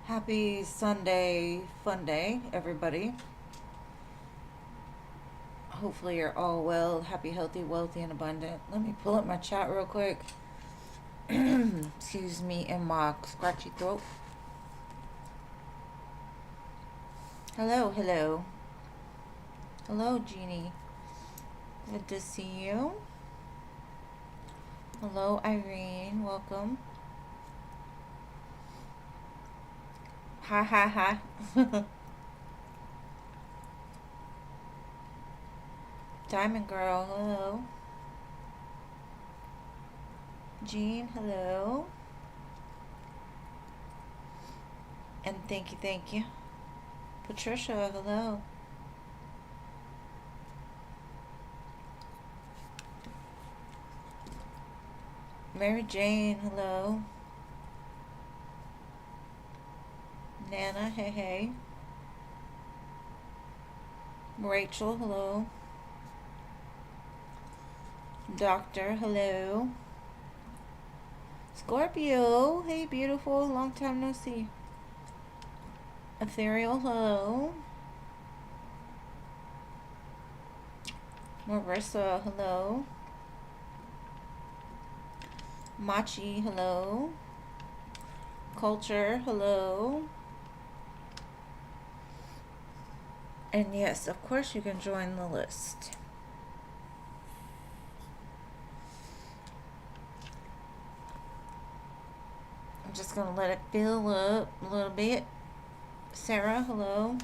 Happy Sunday, fun day, everybody. Hopefully, you're all well, happy, healthy, wealthy, and abundant. Let me pull up my chat real quick. Excuse me, in my scratchy throat. Hello, hello. Hello, Jeannie. Good to see you. Hello, Irene. Welcome. Hi, hi, hi. Diamond Girl, hello. Jean, hello. And thank you, thank you. Patricia, hello. Mary Jane, hello. Nana, hey, hey. Rachel, hello. Doctor, hello. Scorpio, hey, beautiful. Long time no see. Ethereal, hello. Marissa, hello. Machi, hello. Culture, hello. And yes, of course you can join the list. I'm just going to let it fill up a little bit. Sarah, hello.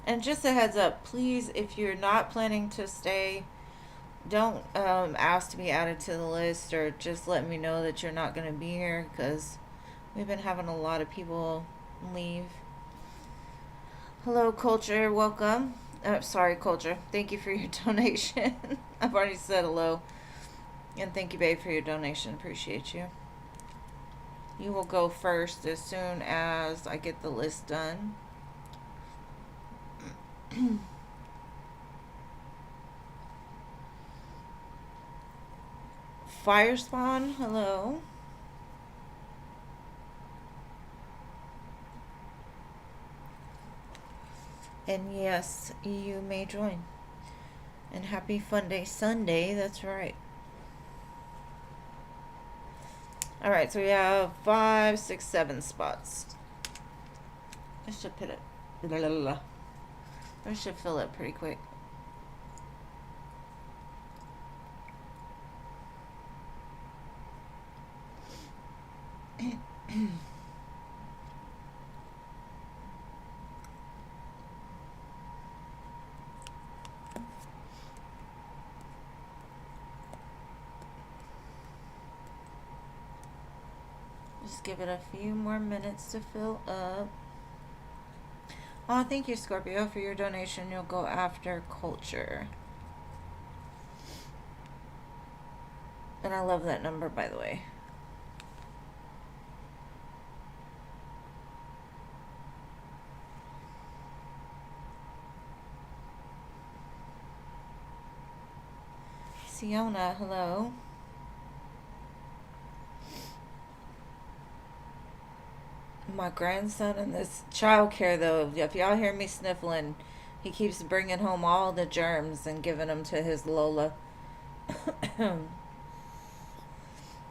And just a heads up, please, if you're not planning to stay, don't ask to be added to the list, or just let me know that you're not going to be here, because we've been having a lot of people leave. Hello, Culture. Welcome. Sorry, Culture. Thank you for your donation. I've already said hello. And thank you, babe, for your donation. Appreciate you. You will go first as soon as I get the list done. Fire Spawn, hello. And yes, you may join. And happy Fun Day Sunday, that's right. Alright, so we have 5, 6, 7 spots. I should put it. I should fill it pretty quick. Just give it a few more minutes to fill up. Oh, thank you, Scorpio, for your donation. You'll go after Culture. And I love that number, by the way. Siona, hello. My grandson in this childcare, though, if y'all hear me sniffling, he keeps bringing home all the germs and giving them to his Lola.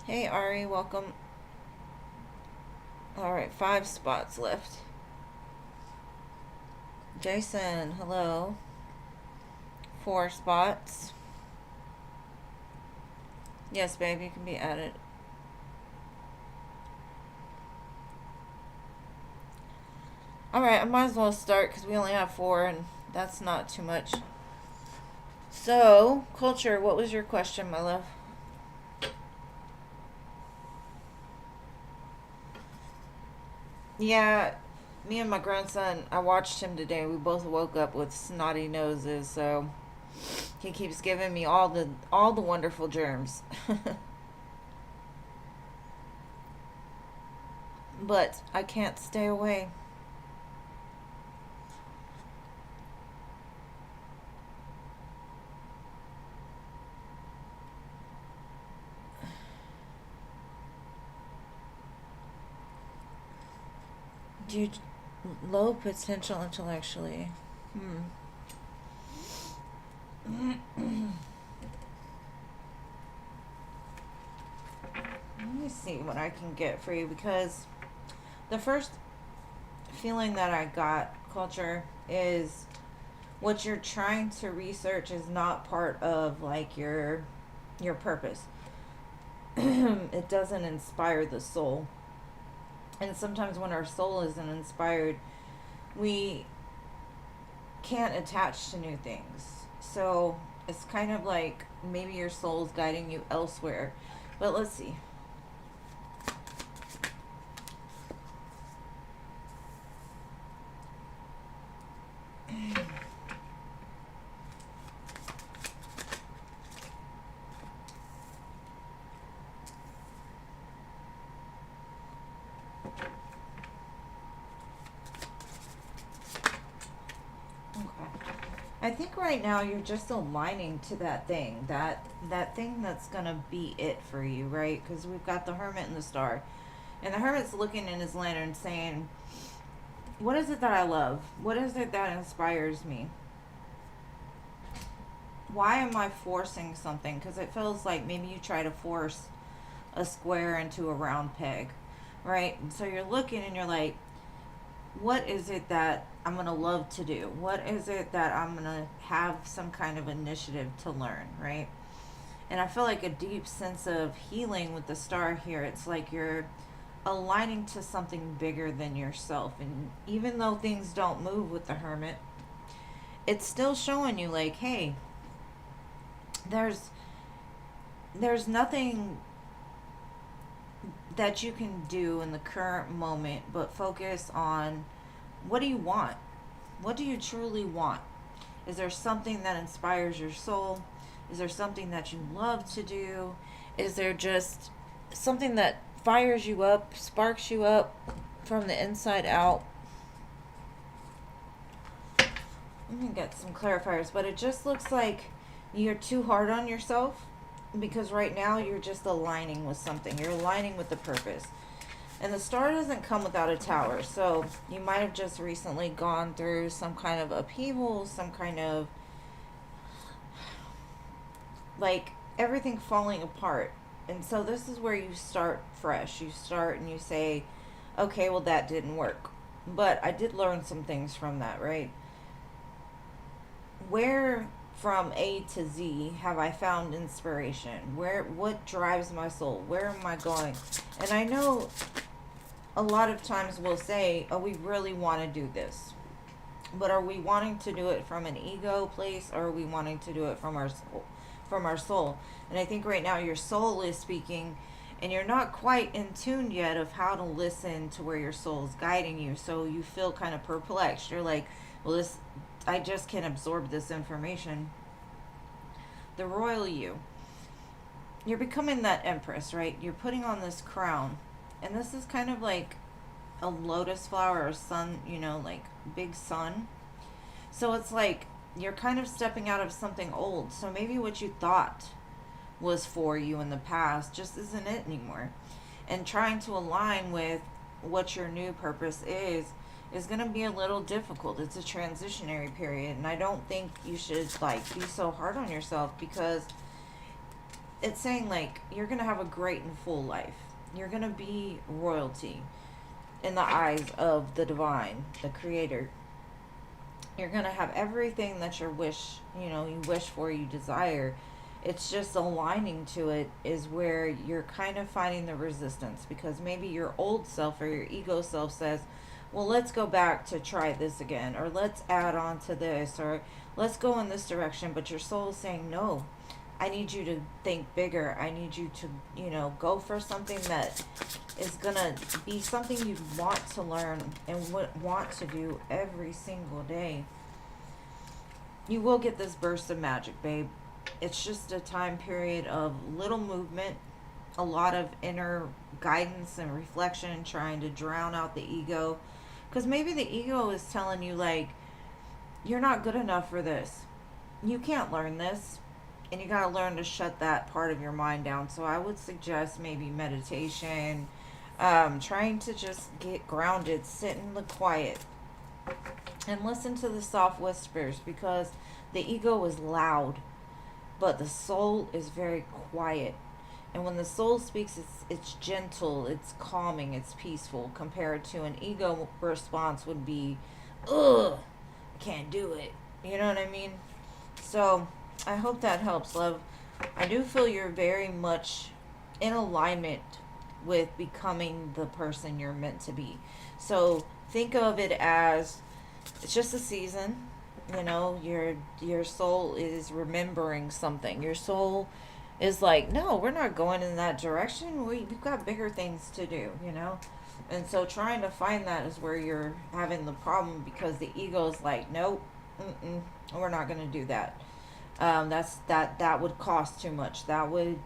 Hey, Ari, welcome. Alright, 5 spots left. Jason, hello. 4 spots. Yes, babe, you can be added. Alright, I might as well start because we only have 4 and that's not too much. So, Culture, what was your question, my love? Yeah, me and my grandson, I watched him today. We both woke up with snotty noses, so he keeps giving me all the wonderful germs. But I can't stay away. Do you low potential intellectually? Let me see what I can get for you, because the first feeling that I got, culture, is what you're trying to research is not part of like your purpose. It doesn't inspire the soul. And sometimes when our soul isn't inspired, we can't attach to new things. So it's kind of like maybe your soul's guiding you elsewhere. But let's see. I think right now you're just aligning to that thing, that thing that's gonna be it for you, right? Because we've got the Hermit and the Star, and the Hermit's looking in his lantern, saying, "What is it that I love? What is it that inspires me? Why am I forcing something?" Because it feels like maybe you try to force a square into a round peg, right? And so you're looking and you're like, what is it that I'm going to love to do? What is it that I'm going to have some kind of initiative to learn, right? And I feel like a deep sense of healing with the Star here. It's like you're aligning to something bigger than yourself. And even though things don't move with the Hermit, it's still showing you like, hey, there's nothing that you can do in the current moment but focus on, what do you want? What do you truly want? Is there something that inspires your soul? Is there something that you love to do? Is there just something that fires you up, sparks you up from the inside out? Let me get some clarifiers, but it just looks like you're too hard on yourself, because right now you're just aligning with something. You're aligning with the purpose. And the Star doesn't come without a Tower. So you might have just recently gone through some kind of upheaval, some kind of like everything falling apart. And so this is where you start fresh. You start and you say, okay, well, that didn't work. But I did learn some things from that, right? Where from A to Z have I found inspiration? What drives my soul? Where am I going? And I know a lot of times we'll say, oh, we really want to do this. But are we wanting to do it from an ego place, or are we wanting to do it from our soul? From our soul. And I think right now your soul is speaking, and you're not quite in tune yet of how to listen to where your soul is guiding you. So you feel kind of perplexed. You're like, well, this, I just can't absorb this information. The royal you're becoming that empress, right? You're putting on this crown, and this is kind of like a lotus flower or sun, like big sun. So it's like you're kind of stepping out of something old. So maybe what you thought was for you in the past just isn't it anymore. And trying to align with what your new purpose is going to be a little difficult. It's a transitionary period, and I don't think you should like be so hard on yourself, because it's saying like you're going to have a great and full life. You're going to be royalty in the eyes of the divine, the creator. You're going to have everything that you wish for, you desire. It's just aligning to it is where you're kind of finding the resistance, because maybe your old self or your ego self says, well, let's go back to try this again, or let's add on to this, or let's go in this direction. But your soul is saying, no, I need you to think bigger. I need you to, go for something that is going to be something you want to learn and want to do every single day. You will get this burst of magic, babe. It's just a time period of little movement, a lot of inner guidance and reflection, trying to drown out the ego. Because maybe the ego is telling you, like, you're not good enough for this. You can't learn this. And you got to learn to shut that part of your mind down. So I would suggest maybe meditation, Trying to just get grounded, sit in the quiet, and listen to the soft whispers, because the ego is loud, but the soul is very quiet. And when the soul speaks, it's gentle, it's calming, it's peaceful, compared to an ego response would be, ugh, I can't do it. You know what I mean? So I hope that helps, love. I do feel you're very much in alignment with becoming the person you're meant to be. So think of it as it's just a season. You know, your soul is remembering something. Your soul is like, no, we're not going in that direction. We've got bigger things to do, you know? And so trying to find that is where you're having the problem, because the ego is like, nope, we're not going to do that. That would cost too much. That would,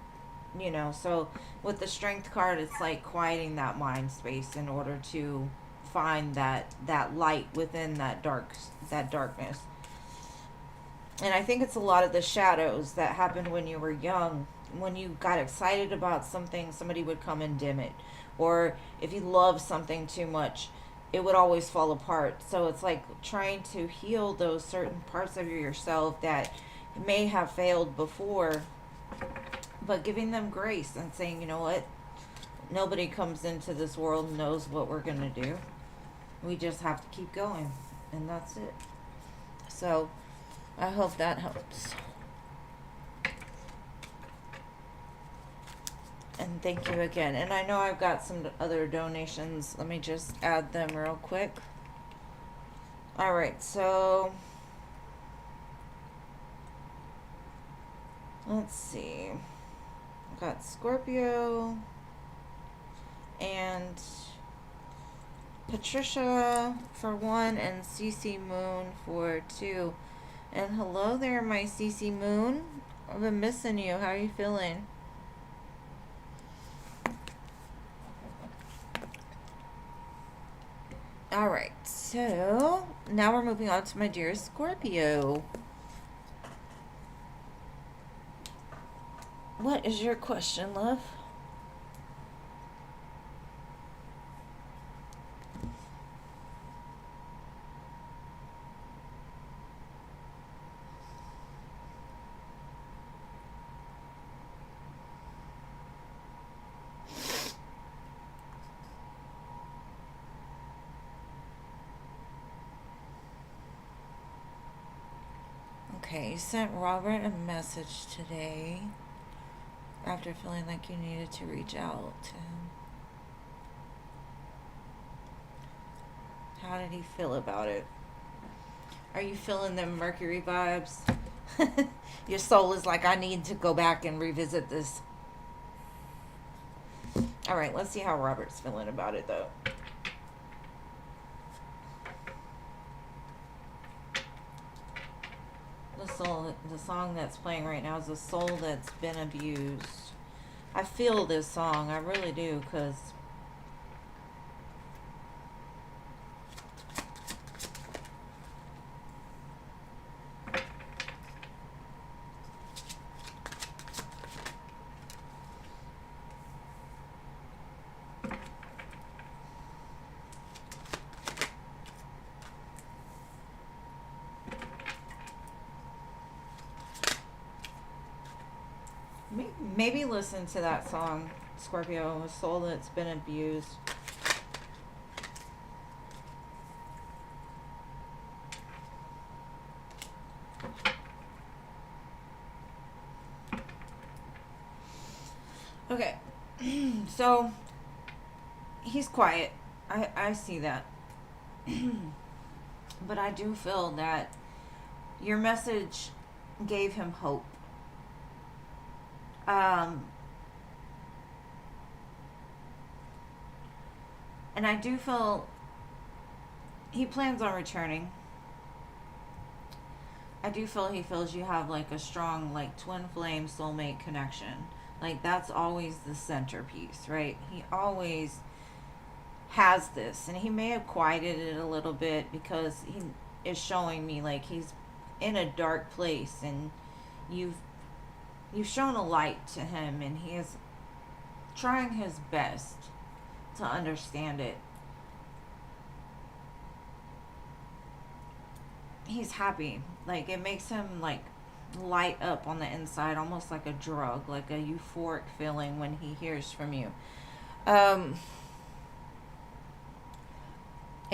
you know. So with the strength card, it's like quieting that mind space in order to find that light within that darkness. And I think it's a lot of the shadows that happened when you were young. When you got excited about something, somebody would come and dim it. Or if you loved something too much, it would always fall apart. So it's like trying to heal those certain parts of yourself that may have failed before, but giving them grace and saying, you know what? Nobody comes into this world and knows what we're going to do. We just have to keep going. And that's it. So I hope that helps. And thank you again. And I know I've got some other donations. Let me just add them real quick. All right, so let's see. I've got Scorpio and Patricia for 1 and CC Moon for 2. And hello there, my CC Moon. I've been missing you. How are you feeling? All right, so now we're moving on to my dear Scorpio. What is your question, love? Okay, you sent Robert a message today after feeling like you needed to reach out to him. How did he feel about it? Are you feeling them Mercury vibes? Your soul is like, I need to go back and revisit this. All right, let's see how Robert's feeling about it, though. The song that's playing right now is A Soul That's Been Abused. I feel this song, I really do, because maybe listen to that song, Scorpio, A Soul That's Been Abused. Okay, so he's quiet. I see that. But I do feel that your message gave him hope. And I do feel he plans on returning. I do feel he feels you have like a strong like twin flame soulmate connection. Like that's always the centerpiece, right? He always has this, and he may have quieted it a little bit because he is showing me like he's in a dark place, and you've shown a light to him, and he is trying his best to understand it. He's happy. Like, it makes him, like, light up on the inside, almost like a drug, like a euphoric feeling when he hears from you. I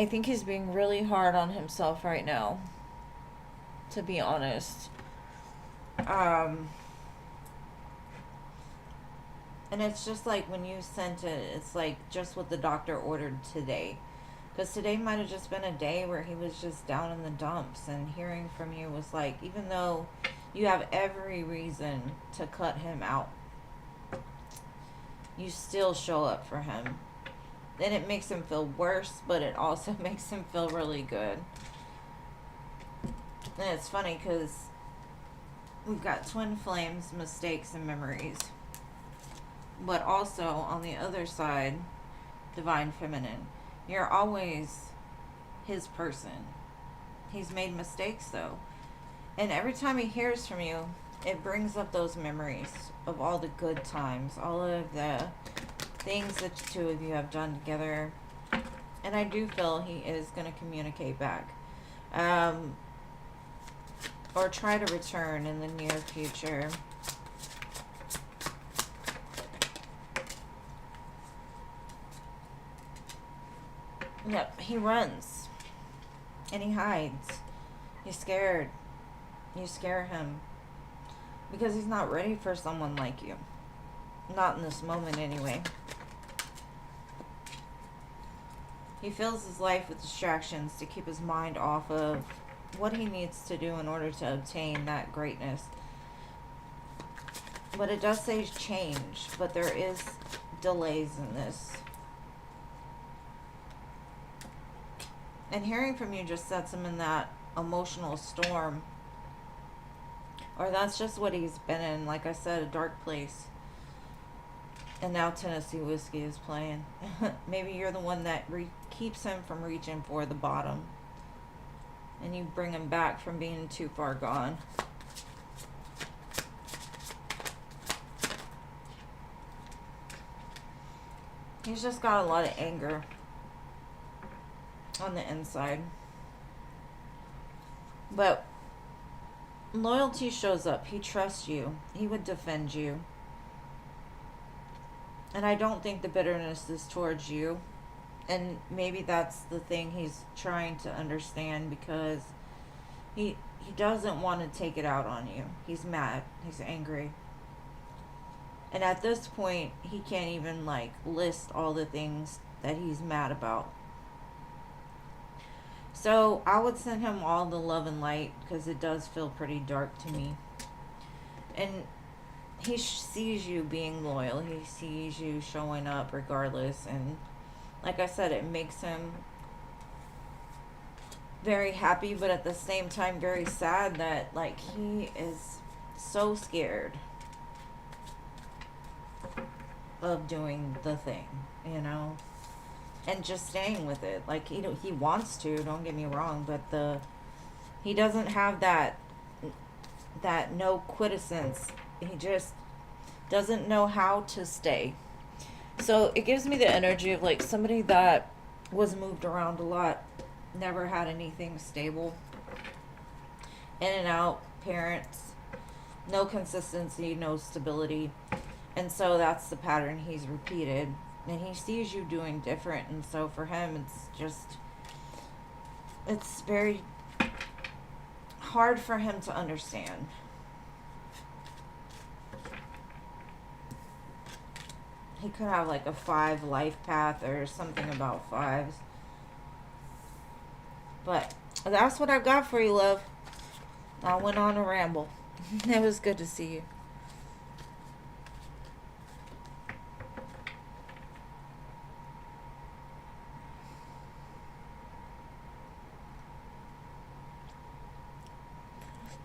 think he's being really hard on himself right now, to be honest. And it's just like when you sent it, it's like just what the doctor ordered today. Because today might have just been a day where he was just down in the dumps, and hearing from you was like, even though you have every reason to cut him out, you still show up for him. And it makes him feel worse, but it also makes him feel really good. And it's funny because we've got twin flames, mistakes, and memories. But also, on the other side, divine feminine. You're always his person. He's made mistakes, though. And every time he hears from you, it brings up those memories of all the good times, all of the things that the two of you have done together. And I do feel he is going to communicate back. Or try to return in the near future. Yep, he runs. And he hides. He's scared. You scare him. Because he's not ready for someone like you. Not in this moment, anyway. He fills his life with distractions to keep his mind off of what he needs to do in order to obtain that greatness. But it does say change. But there is delays in this. And hearing from you just sets him in that emotional storm. Or that's just what he's been in. Like I said, a dark place. And now Tennessee Whiskey is playing. Maybe you're the one that keeps him from reaching for the bottom. And you bring him back from being too far gone. He's just got a lot of anger on the inside. But loyalty shows up. He trusts you. He would defend you. And I don't think the bitterness is towards you. And maybe that's the thing he's trying to understand, because he doesn't want to take it out on you. He's mad. He's angry. And at this point, he can't even like list all the things that he's mad about. So I would send him all the love and light, because it does feel pretty dark to me. And he sees you being loyal. He sees you showing up regardless. And like I said, it makes him very happy, but at the same time very sad that like he is so scared of doing the thing, you know, and just staying with it. Like he wants to, don't get me wrong, but he doesn't have that no quittance. He just doesn't know how to stay. So it gives me the energy of like somebody that was moved around a lot, never had anything stable, in and out, parents, no consistency, no stability. And so that's the pattern he's repeated. And he sees you doing different. And so for him, it's very hard for him to understand. He could have like a 5 life path or something about 5s. But that's what I've got for you, love. I went on a ramble. It was good to see you.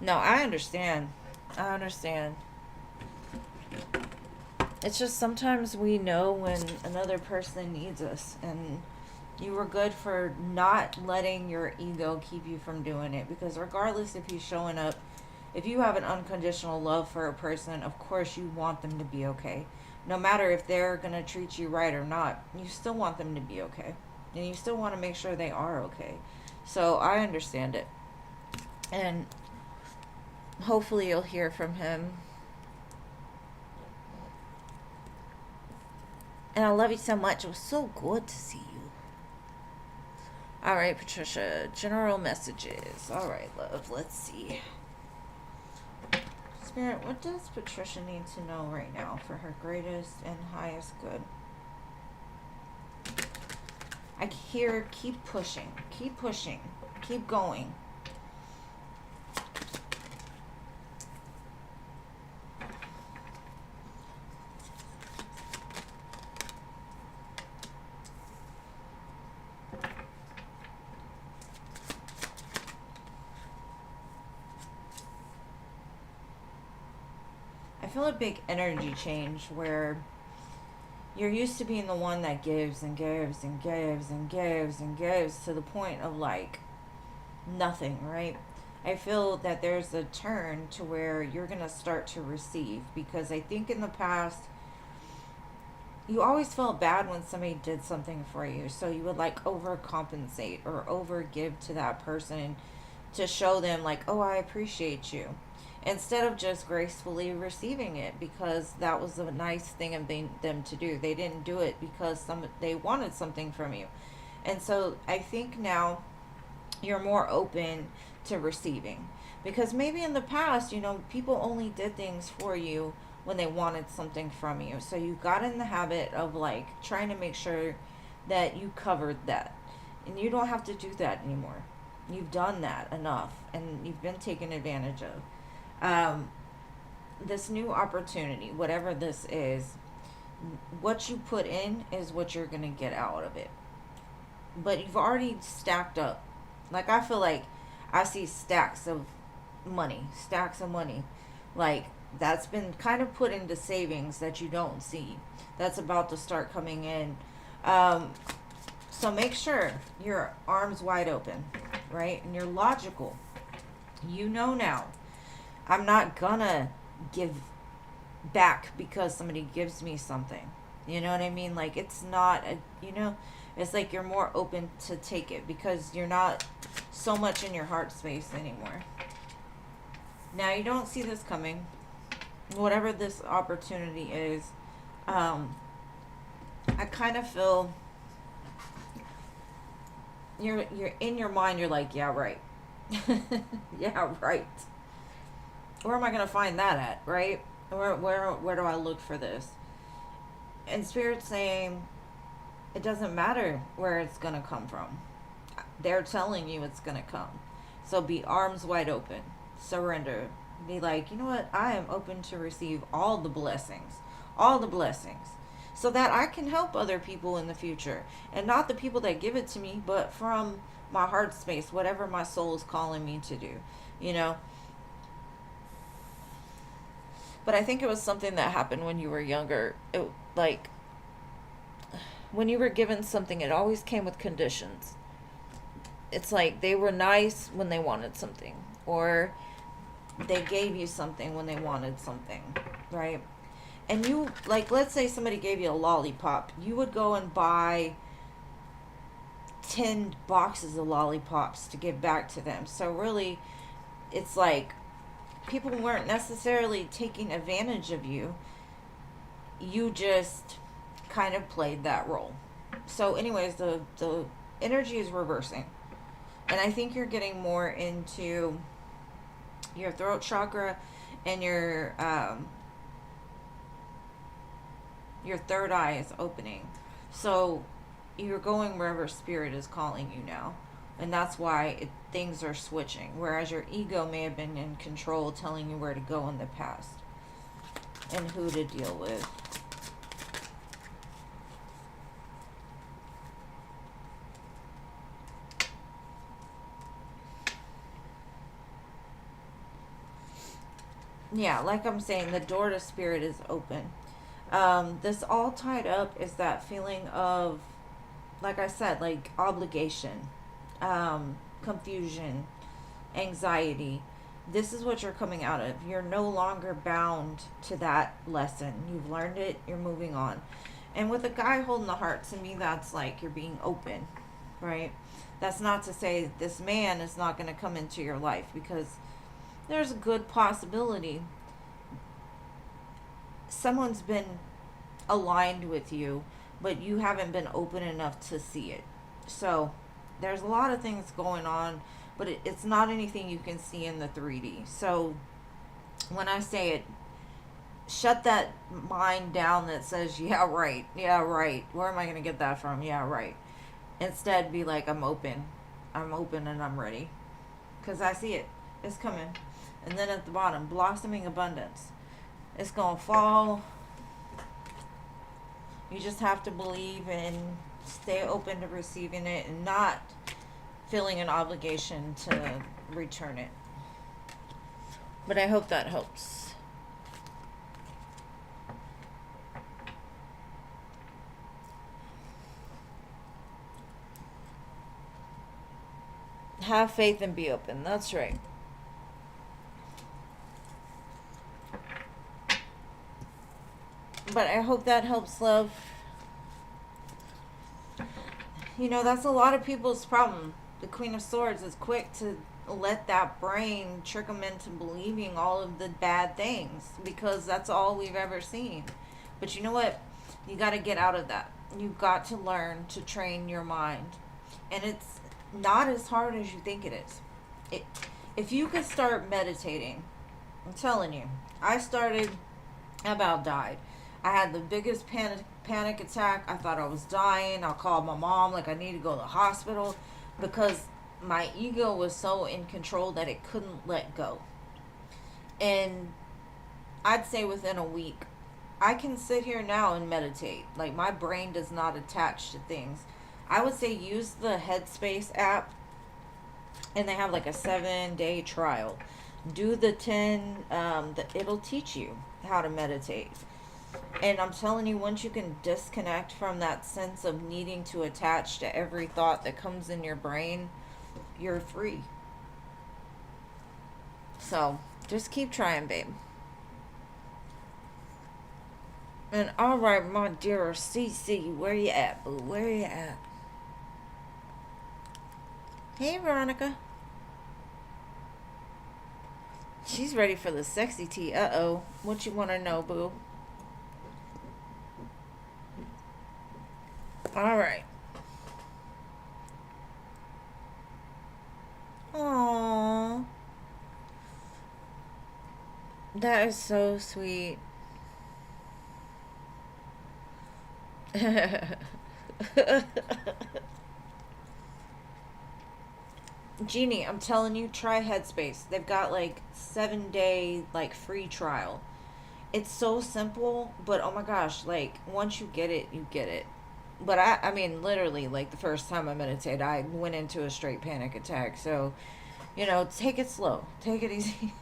No, I understand. It's just sometimes we know when another person needs us, and you were good for not letting your ego keep you from doing it, because regardless if he's showing up, if you have an unconditional love for a person, of course you want them to be okay. no matter if they're going to treat you right or not, you still want them to be okay. And you still want to make sure they are okay. So I understand it. And hopefully you'll hear from him. And I love you so much. It was so good to see you. All right, Patricia. General messages. All right, love. Let's see. Spirit, what does Patricia need to know right now for her greatest and highest good? I hear keep pushing. Keep pushing. Keep going. I feel a big energy change where you're used to being the one that gives and gives and gives and gives and gives to the point of like nothing, right? I feel that there's a turn to where you're going to start to receive, because I think in the past you always felt bad when somebody did something for you, so you would like overcompensate or overgive to that person to show them like, oh, I appreciate you, instead of just gracefully receiving it, because that was a nice thing of them to do. They didn't do it because they wanted something from you. And so I think now you're more open to receiving, because maybe in the past, people only did things for you when they wanted something from you. So you got in the habit of like trying to make sure that you covered that. And you don't have to do that anymore. You've done that enough and you've been taken advantage of. This new opportunity, whatever this is, what you put in is what you're going to get out of it. But you've already stacked up. Like, I feel like I see stacks of money. Like, that's been kind of put into savings that you don't see. That's about to start coming in. So make sure your arms wide open, right? And you're logical. You know now, I'm not gonna give back because somebody gives me something. You know what I mean? Like, it's not it's like you're more open to take it because you're not so much in your heart space anymore. Now, you don't see this coming. Whatever this opportunity is, I kind of feel you're in your mind, you're like, yeah, right. Yeah, right. Where am I going to find that at, right? Where do I look for this? And Spirit's saying it doesn't matter where it's going to come from. They're telling you it's going to come. So be arms wide open. Surrender. Be like, you know what? I am open to receive all the blessings. All the blessings. So that I can help other people in the future. And not the people that give it to me, but from my heart space, whatever my soul is calling me to do. But I think it was something that happened when you were younger. When you were given something, it always came with conditions. It's like they were nice when they wanted something, or they gave you something when they wanted something, right? And you, like, let's say somebody gave you a lollipop. You would go and buy 10 boxes of lollipops to give back to them. So really, it's like people weren't necessarily taking advantage of you. You just kind of played that role. So anyways, the energy is reversing. And I think you're getting more into your throat chakra and your third eye is opening. So you're going wherever Spirit is calling you now. And that's why things are switching. Whereas your ego may have been in control, telling you where to go in the past and who to deal with. Yeah, like I'm saying, the door to Spirit is open. This all tied up is that feeling of, like I said, like obligation, confusion, anxiety. This is what you're coming out of. You're no longer bound to that lesson. You've learned it. You're moving on. And with a guy holding the heart, to me, that's like you're being open, right? That's not to say this man is not going to come into your life, because there's a good possibility someone's been aligned with you, but you haven't been open enough to see it. So there's a lot of things going on, but it's not anything you can see in the 3D. So when I say it, shut that mind down that says, yeah, right, where am I going to get that from, yeah, right. Instead, be like, I'm open and I'm ready, because I see it, it's coming. And then at the bottom, blossoming abundance, it's going to fall. You just have to believe and stay open to receiving it, and not feeling an obligation to return it. But I hope that helps. Have faith and be open. That's right. But I hope that helps, love. You know, that's a lot of people's problem. The Queen of Swords is quick to let that brain trick them into believing all of the bad things, because that's all we've ever seen. But you know what? You got to get out of that. You've got to learn to train your mind. And it's not as hard as you think it is. If you could start meditating, I'm telling you, I started, I about died. I had the biggest panic attack. I thought I was dying. I called my mom like I need to go to the hospital, because my ego was so in control that it couldn't let go. And I'd say within a week, I can sit here now and meditate. Like, my brain does not attach to things. I would say use the Headspace app, and they have like a 7-day trial. Do the 10, it'll teach you how to meditate. And I'm telling you, once you can disconnect from that sense of needing to attach to every thought that comes in your brain, you're free. So just keep trying, babe. And all right, my dear CC, where you at, boo? Where you at? Hey, Veronica. She's ready for the sexy tea. Uh-oh. What you want to know, boo? All right. Aww. That is so sweet. Jeannie, I'm telling you, try Headspace. They've got like 7-day like free trial. It's so simple, but oh my gosh, like once you get it, you get it. But I mean, literally, like the first time I meditated, I went into a straight panic attack. So, you know, take it slow, take it easy.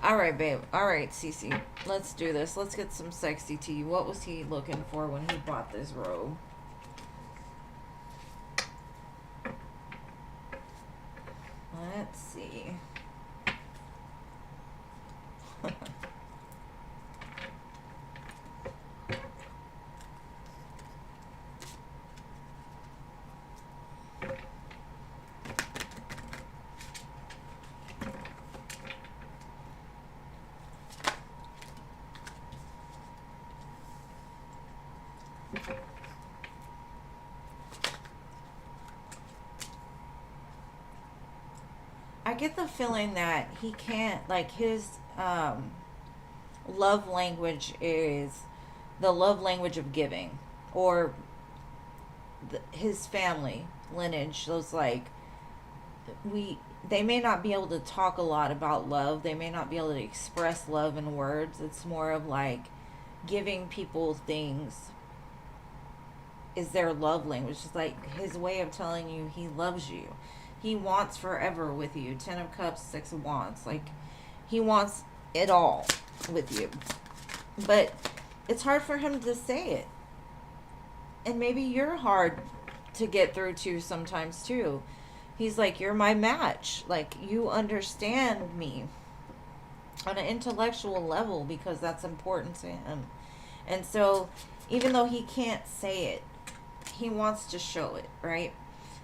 All right, babe. All right, Cece. Let's do this. Let's get some sexy tea. What was he looking for when he bought this robe? Let's see. I get the feeling that he can't, like, his love language is the love language of giving, or his family lineage. Those, like, they may not be able to talk a lot about love. They may not be able to express love in words. It's more of like giving people things is their love language. It's like his way of telling you he loves you. He wants forever with you. 10 of Cups, 6 of Wands. Like, he wants it all with you. But it's hard for him to say it. And maybe you're hard to get through to sometimes too. He's like, you're my match. Like, you understand me on an intellectual level because that's important to him. And so, even though he can't say it, he wants to show it, right?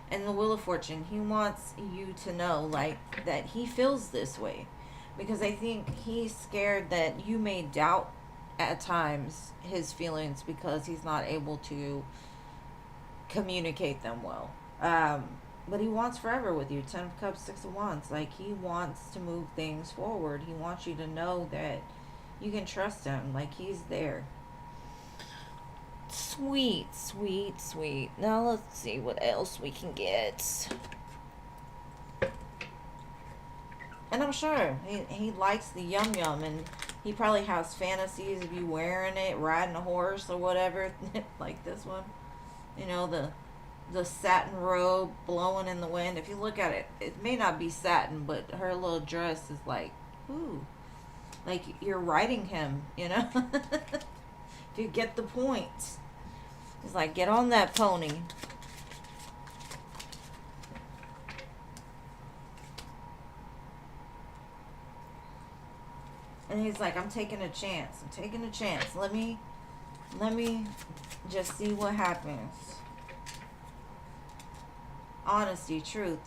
And the Wheel of Fortune, he wants you to know, like, that he feels this way. Because I think he's scared that you may doubt at times his feelings because he's not able to communicate them well. But he wants forever with you. 10 of Cups, 6 of Wands. Like, he wants to move things forward. He wants you to know that you can trust him. Like, he's there. Sweet, sweet, sweet. Now let's see what else we can get. And I'm sure he likes the yum yum, and he probably has fantasies of you wearing it, riding a horse or whatever, like this one. You know, the satin robe blowing in the wind. If you look at it, it may not be satin, but her little dress is like, ooh, like you're riding him, you know? If you get the point. It's like, get on that pony. And he's like, I'm taking a chance. I'm taking a chance. Let me just see what happens. Honesty, truth.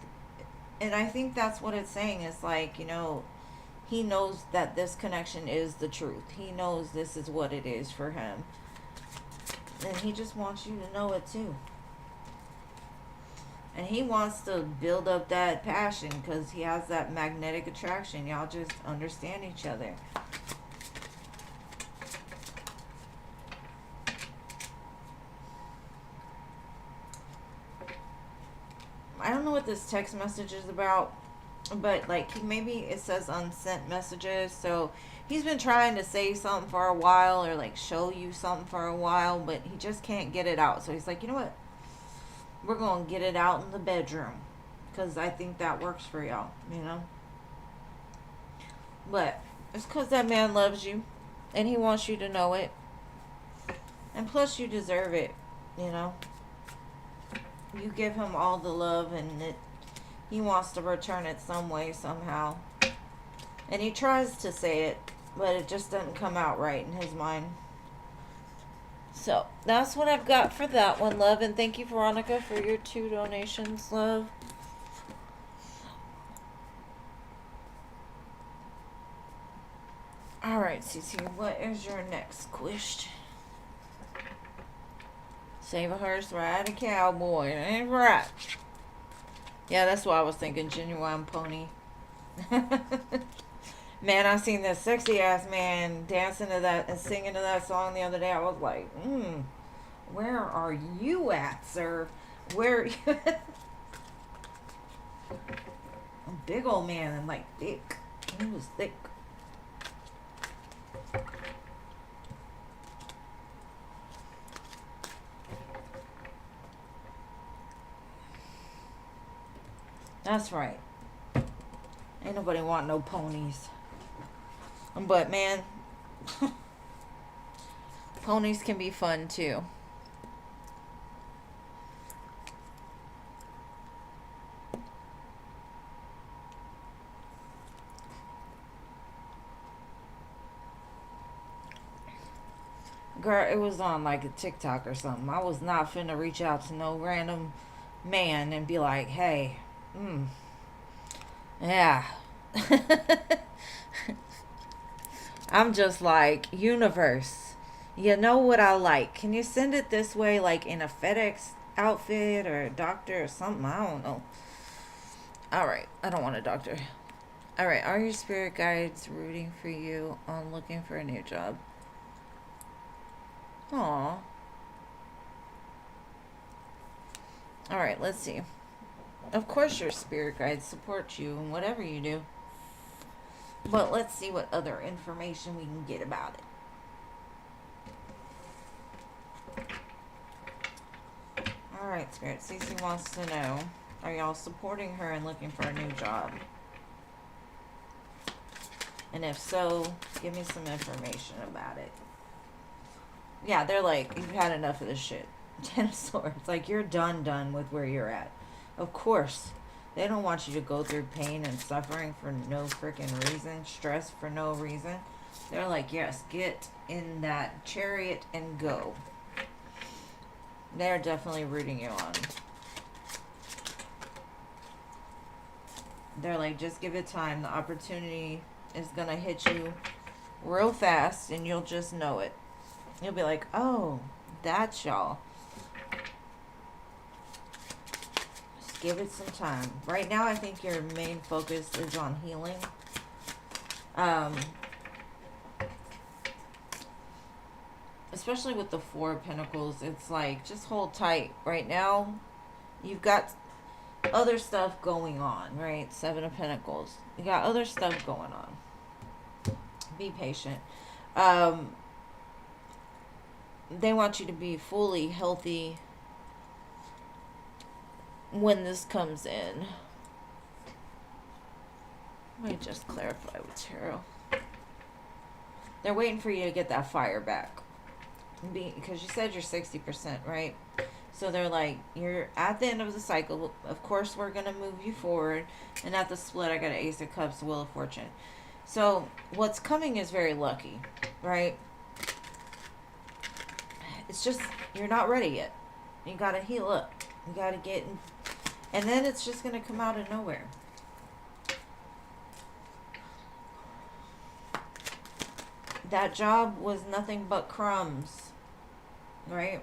And I think that's what it's saying. It's like, you know, he knows that this connection is the truth. He knows this is what it is for him. And he just wants you to know it too. And he wants to build up that passion because he has that magnetic attraction. Y'all just understand each other. I don't know what this text message is about, but like maybe it says unsent messages. So he's been trying to say something for a while or like show you something for a while, but he just can't get it out. So he's like, you know what? We're going to get it out in the bedroom because I think that works for y'all, you know? But it's because that man loves you and he wants you to know it. And plus you deserve it, you know? You give him all the love and he wants to return it some way, somehow. And he tries to say it, but it just doesn't come out right in his mind. So, that's what I've got for that one, love. And thank you, Veronica, for your 2 donations, love. Alright, Cece, what is your next question? Save a horse, ride a cowboy. Ain't right. Yeah, that's what I was thinking. Genuine pony. Man, I seen this sexy ass man dancing to that and singing to that song the other day. I was like, where are you at, sir? Where are you? A big old man and like thick. He was thick. That's right. Ain't nobody want no ponies. But man, ponies can be fun too. Girl, it was on like a TikTok or something. I was not finna reach out to no random man and be like, hey, yeah. I'm just like, universe, you know what I like. Can you send it this way, like in a FedEx outfit or a doctor or something? I don't know. Alright, I don't want a doctor. Alright, are your spirit guides rooting for you on looking for a new job? Aww. Alright, let's see. Of course your spirit guides support you in whatever you do. But let's see what other information we can get about it. Alright, Spirit. Cece wants to know, are y'all supporting her in looking for a new job? And if so, give me some information about it. Yeah, they're like, you've had enough of this shit. 10 of Swords. Like, you're done with where you're at. Of course. They don't want you to go through pain and suffering for no freaking reason, stress for no reason. They're like, yes, get in that chariot and go. They're definitely rooting you on. They're like, just give it time. The opportunity is going to hit you real fast and you'll just know it. You'll be like, oh, that's y'all. Just give it some time. Right now, I think your main focus is on healing. Especially with the Four of Pentacles, it's like, just hold tight. Right now, you've got other stuff going on, right? Seven of Pentacles. You got other stuff going on. Be patient. They want you to be fully healthy when this comes in. Let me just clarify with tarot. They're waiting for you to get that fire back. Because you said you're 60%, right? So they're like, you're at the end of the cycle. Of course, we're going to move you forward. And at the split, I got an Ace of Cups, Wheel of Fortune. So what's coming is very lucky, right? It's just, you're not ready yet. You got to heal up. You got to get in. And then it's just going to come out of nowhere. That job was nothing but crumbs, right?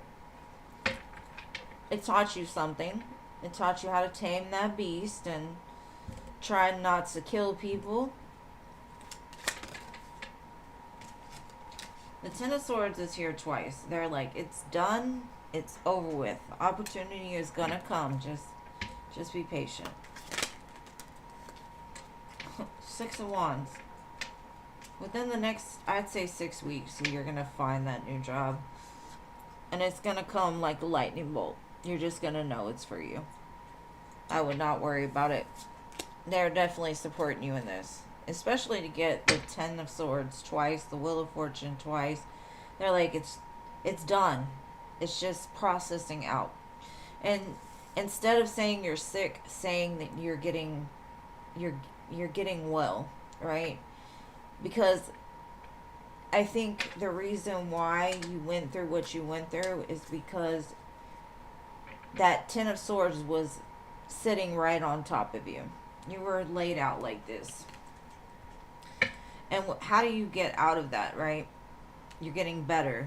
It taught you something. It taught you how to tame that beast and try not to kill people. The Ten of Swords is here twice. They're like, it's done. It's over with. Opportunity is going to come. Just be patient. Six of Wands. Within the next, I'd say 6 weeks, you're going to find that new job. And it's going to come like a lightning bolt. You're just going to know it's for you. I would not worry about it. They're definitely supporting you in this. Especially to get the Ten of Swords twice, the Wheel of Fortune twice. They're like, it's done. It's just processing out. And instead of saying you're sick, saying that you're getting well, right? Because I think the reason why you went through what you went through is because that Ten of Swords was sitting right on top of you. You were laid out like this. And how do you get out of that, right? You're getting better.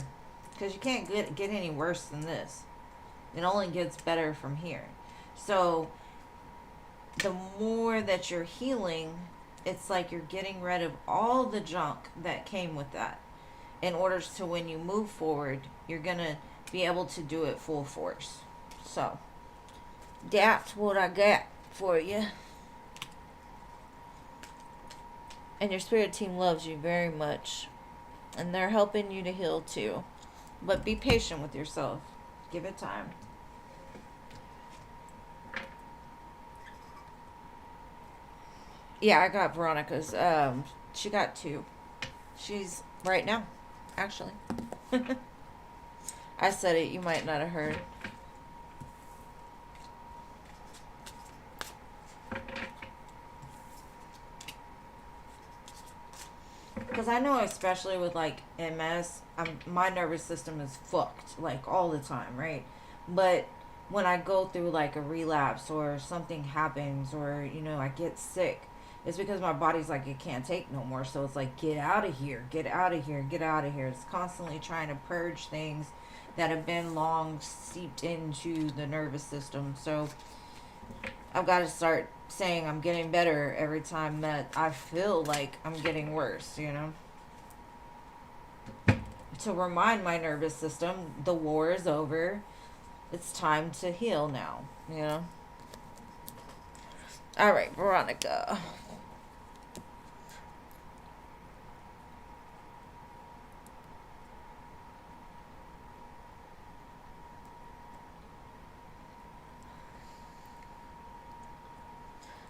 Because you can't get any worse than this. It only gets better from here. So the more that you're healing, it's like you're getting rid of all the junk that came with that. In order to, when you move forward, you're going to be able to do it full force. So that's what I got for you. And your spirit team loves you very much. And they're helping you to heal too. But be patient with yourself. Give it time. Yeah, I got Veronica's. She got 2. She's right now, actually. I said it. You might not have heard. Because I know, especially with like MS, my nervous system is fucked like all the time, right? But when I go through like a relapse or something happens or, you know, I get sick, it's because my body's like, it can't take no more. So it's like, get out of here, get out of here, get out of here. It's constantly trying to purge things that have been long seeped into the nervous system. So I've got to start saying I'm getting better every time that I feel like I'm getting worse, you know? To remind my nervous system, the war is over. It's time to heal now, you know? All right, Veronica.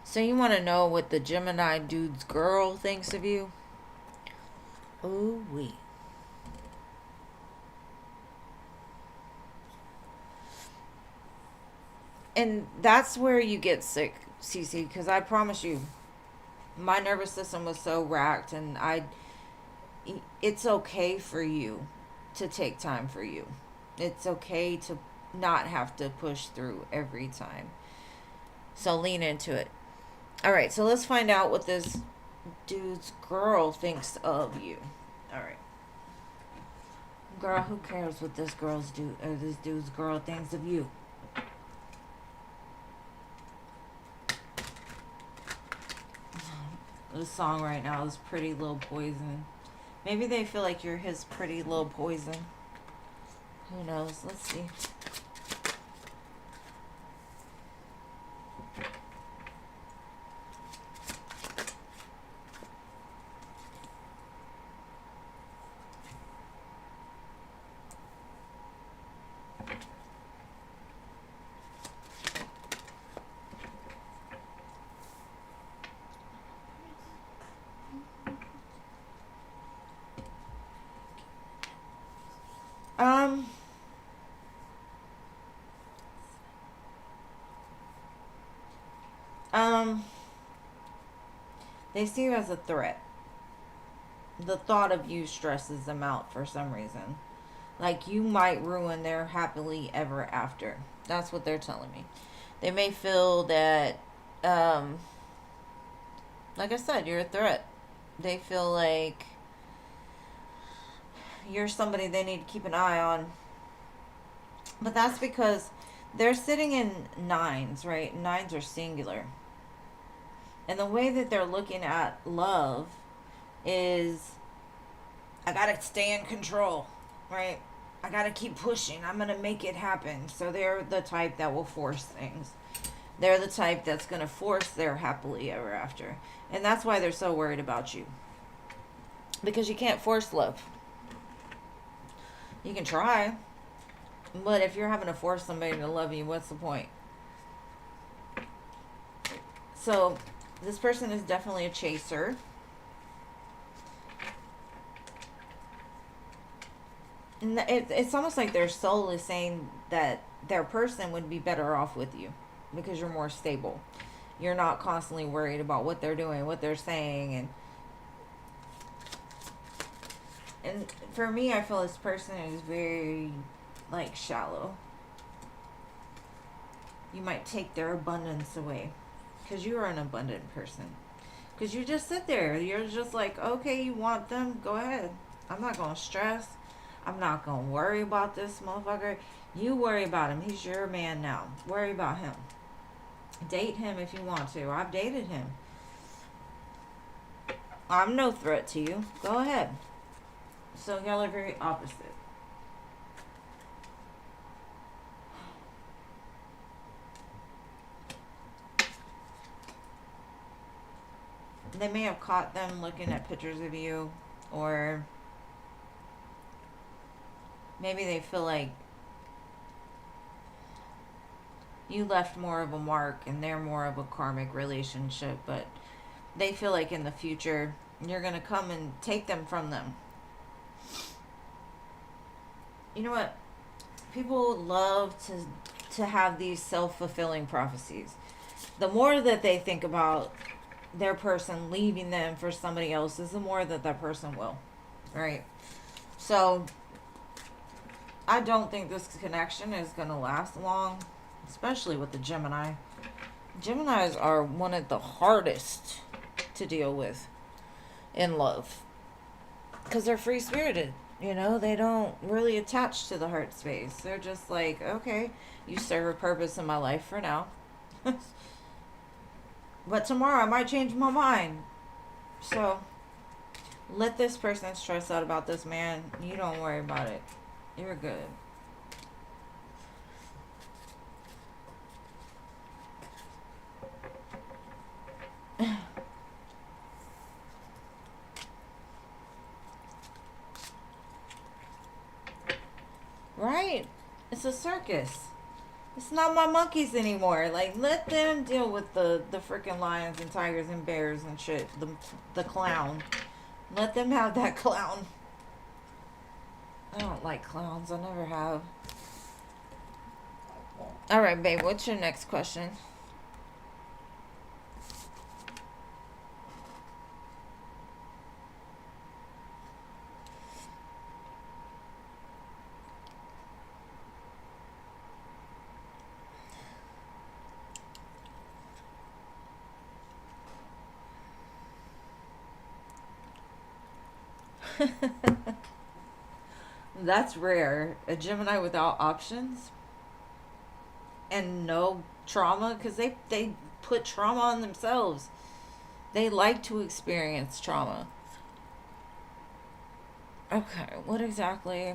So you want to know what the Gemini dude's girl thinks of you? Ooh wee. And that's where you get sick Cece, because I promise you, my nervous system was so racked, and it's okay for you to take time for you. It's okay to not have to push through every time. So lean into it. All right, so let's find out what this dude's girl thinks of you. All right. Girl, who cares what this this dude's girl thinks of you? This song right now is Pretty Little Poison. Maybe they feel like you're his pretty little poison. Who knows? Let's see. Um, they see you as a threat. The thought of you stresses them out for some reason. Like you might ruin their happily ever after. That's what they're telling me. They may feel that, like I said, you're a threat. They feel like you're somebody they need to keep an eye on. But that's because they're sitting in nines, right? Nines are singular. And the way that they're looking at love is, I gotta stay in control, right? I gotta keep pushing. I'm gonna make it happen. So they're the type that will force things. They're the type that's gonna force their happily ever after. And that's why they're so worried about you. Because you can't force love. You can try. But if you're having to force somebody to love you, what's the point? So this person is definitely a chaser. And it's almost like their soul is saying that their person would be better off with you because you're more stable. You're not constantly worried about what they're doing, what they're saying, and for me, I feel this person is very, like, shallow. You might take their abundance away because you are an abundant person. Because you just sit there. You're just like, okay, you want them? Go ahead. I'm not going to stress. I'm not going to worry about this motherfucker. You worry about him. He's your man now. Worry about him. Date him if you want to. I've dated him. I'm no threat to you. Go ahead. So y'all are very opposite. They may have caught them looking at pictures of you, or maybe they feel like you left more of a mark and they're more of a karmic relationship, but they feel like in the future you're going to come and take them from them. You know what? People love to have these self-fulfilling prophecies. The more that they think about their person leaving them for somebody else's, the more that that person will. Right? So I don't think this connection is going to last long, especially with the Gemini. Geminis are one of the hardest to deal with in love because they're free-spirited. You know, they don't really attach to the heart space. They're just like, okay, you serve a purpose in my life for now. But tomorrow I might change my mind. So let this person stress out about this man. You don't worry about it. You're good. Right? It's a circus. It's not my monkeys anymore. Like, let them deal with the freaking lions and tigers and bears and shit. The clown. Let them have that clown. I don't like clowns. I never have. Alright, babe. What's your next question? That's rare. A Gemini without options and no trauma, because they put trauma on themselves. They like to experience trauma. Okay, what exactly?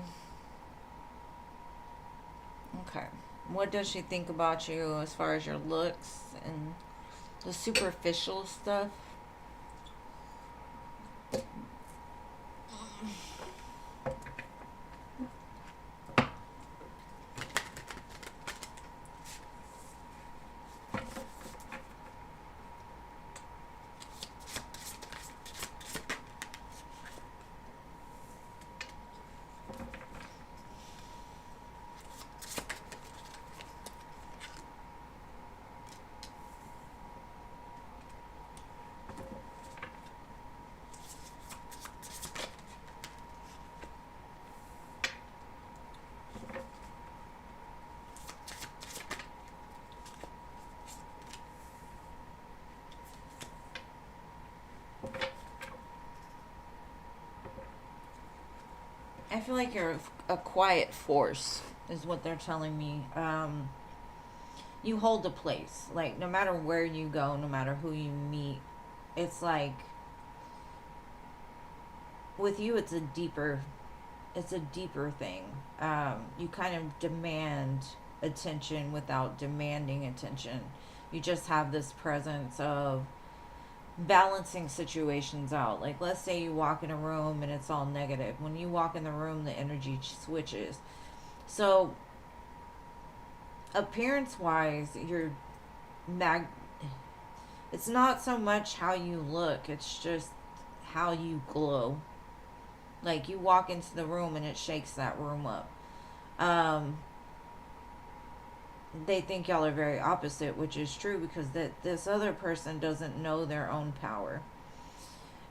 Okay. What does she think about you as far as your looks and the superficial stuff? I feel like you're a quiet force, is what they're telling me. You hold a place. Like, no matter where you go, no matter who you meet, it's like, with you, it's a deeper thing. You kind of demand attention without demanding attention. You just have this presence of balancing situations out. Like, let's say you walk in a room and it's all negative. When you walk in the room, the energy switches. So, appearance wise, it's not so much how you look, it's just how you glow. Like, you walk into the room and it shakes that room up. They think y'all are very opposite, which is true, because this other person doesn't know their own power.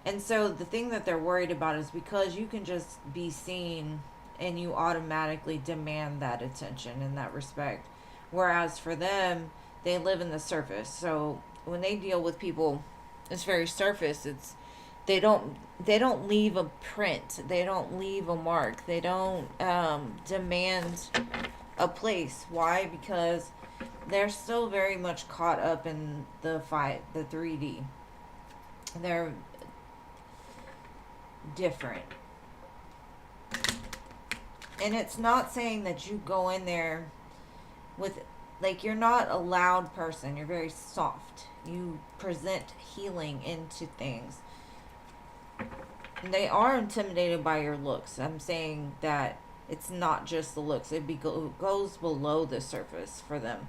And so the thing that they're worried about is because you can just be seen and you automatically demand that attention and that respect. Whereas for them, they live in the surface. So when they deal with people, it's very surface. They don't leave a print. They don't leave a mark. They don't demand a place. Why? Because they're still very much caught up in the 3D. They're different. And it's not saying that you go in there with, like, you're not a loud person. You're very soft. You present healing into things. They are intimidated by your looks. I'm saying that it's not just the looks. It goes below the surface for them.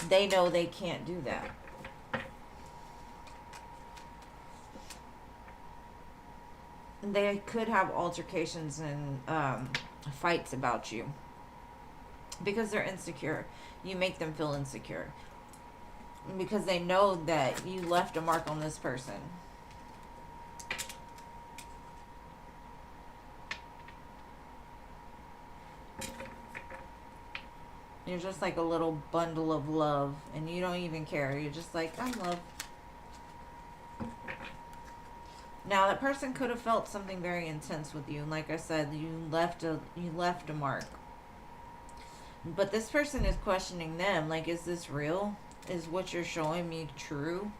They know they can't do that. They could have altercations and fights about you because they're insecure. You make them feel insecure because they know that you left a mark on this person. You're just like a little bundle of love, and you don't even care. You're just like, I'm love. Now, that person could have felt something very intense with you, and like I said, you left a mark. But this person is questioning them. Like, is this real? Is what you're showing me true?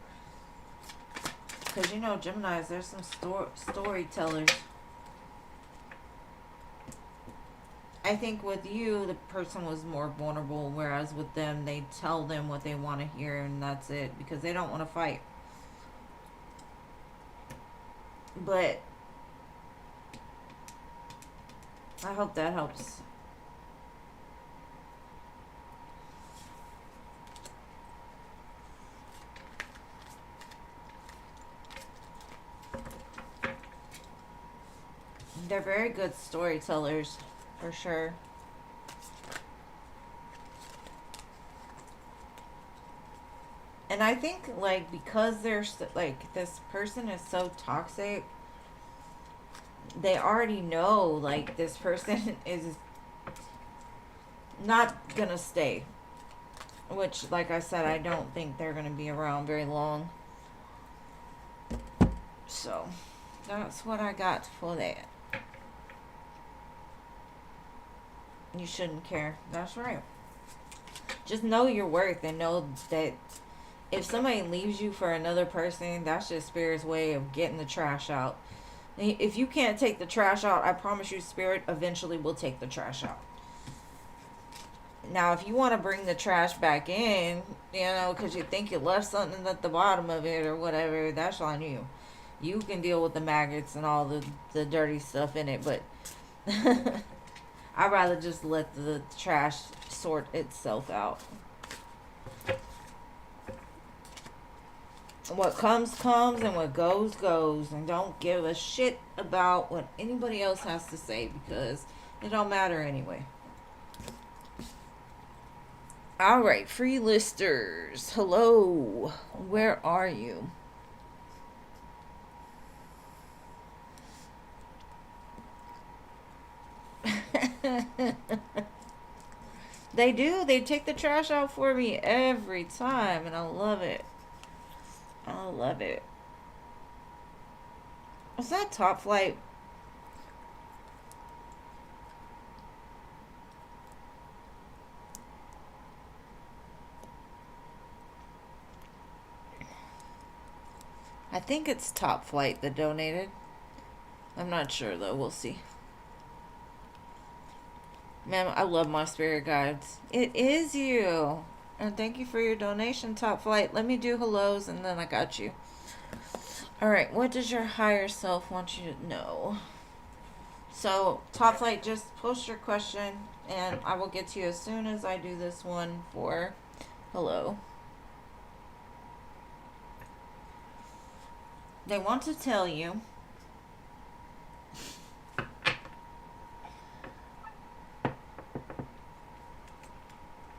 Because, you know, Geminis, there's some storytellers. I think with you, the person was more vulnerable, whereas with them, they tell them what they want to hear, and that's it, because they don't want to fight. But I hope that helps. They're very good storytellers, for sure. And I think, like, because there's, like, this person is so toxic, they already know, like, this person is not gonna stay. Which, like I said, I don't think they're gonna be around very long. So, that's what I got for that. You shouldn't care. That's right. Just know your worth and know that if somebody leaves you for another person, that's just Spirit's way of getting the trash out. If you can't take the trash out, I promise you, Spirit eventually will take the trash out. Now, if you want to bring the trash back in, because you think you left something at the bottom of it or whatever, that's on you. You can deal with the maggots and all the dirty stuff in it, but I'd rather just let the trash sort itself out. What comes, comes, and what goes, goes. And don't give a shit about what anybody else has to say, because it don't matter anyway. Alright, free listers. Hello. Where are you? They do. They take the trash out for me every time, and I love it. I love it. Was that Top Flight? I think it's Top Flight that donated. I'm not sure though. We'll see. Man, I love my spirit guides. It is you. And thank you for your donation, Top Flight. Let me do hellos and then I got you. Alright, what does your higher self want you to know? So, Top Flight, just post your question and I will get to you as soon as I do this one for hello. They want to tell you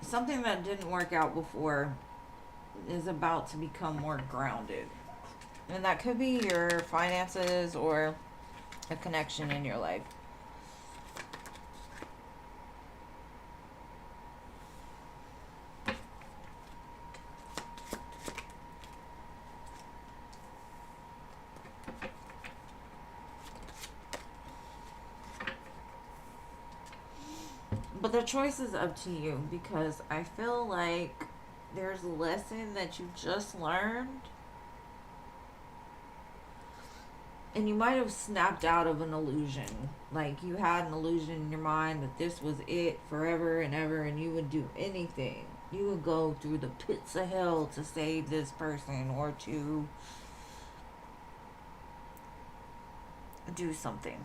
something that didn't work out before is about to become more grounded. And that could be your finances or a connection in your life. But the choice is up to you, because I feel like there's a lesson that you just learned and you might have snapped out of an illusion. Like you had an illusion in your mind that this was it forever and ever, and you would do anything. You would go through the pits of hell to save this person or to do something.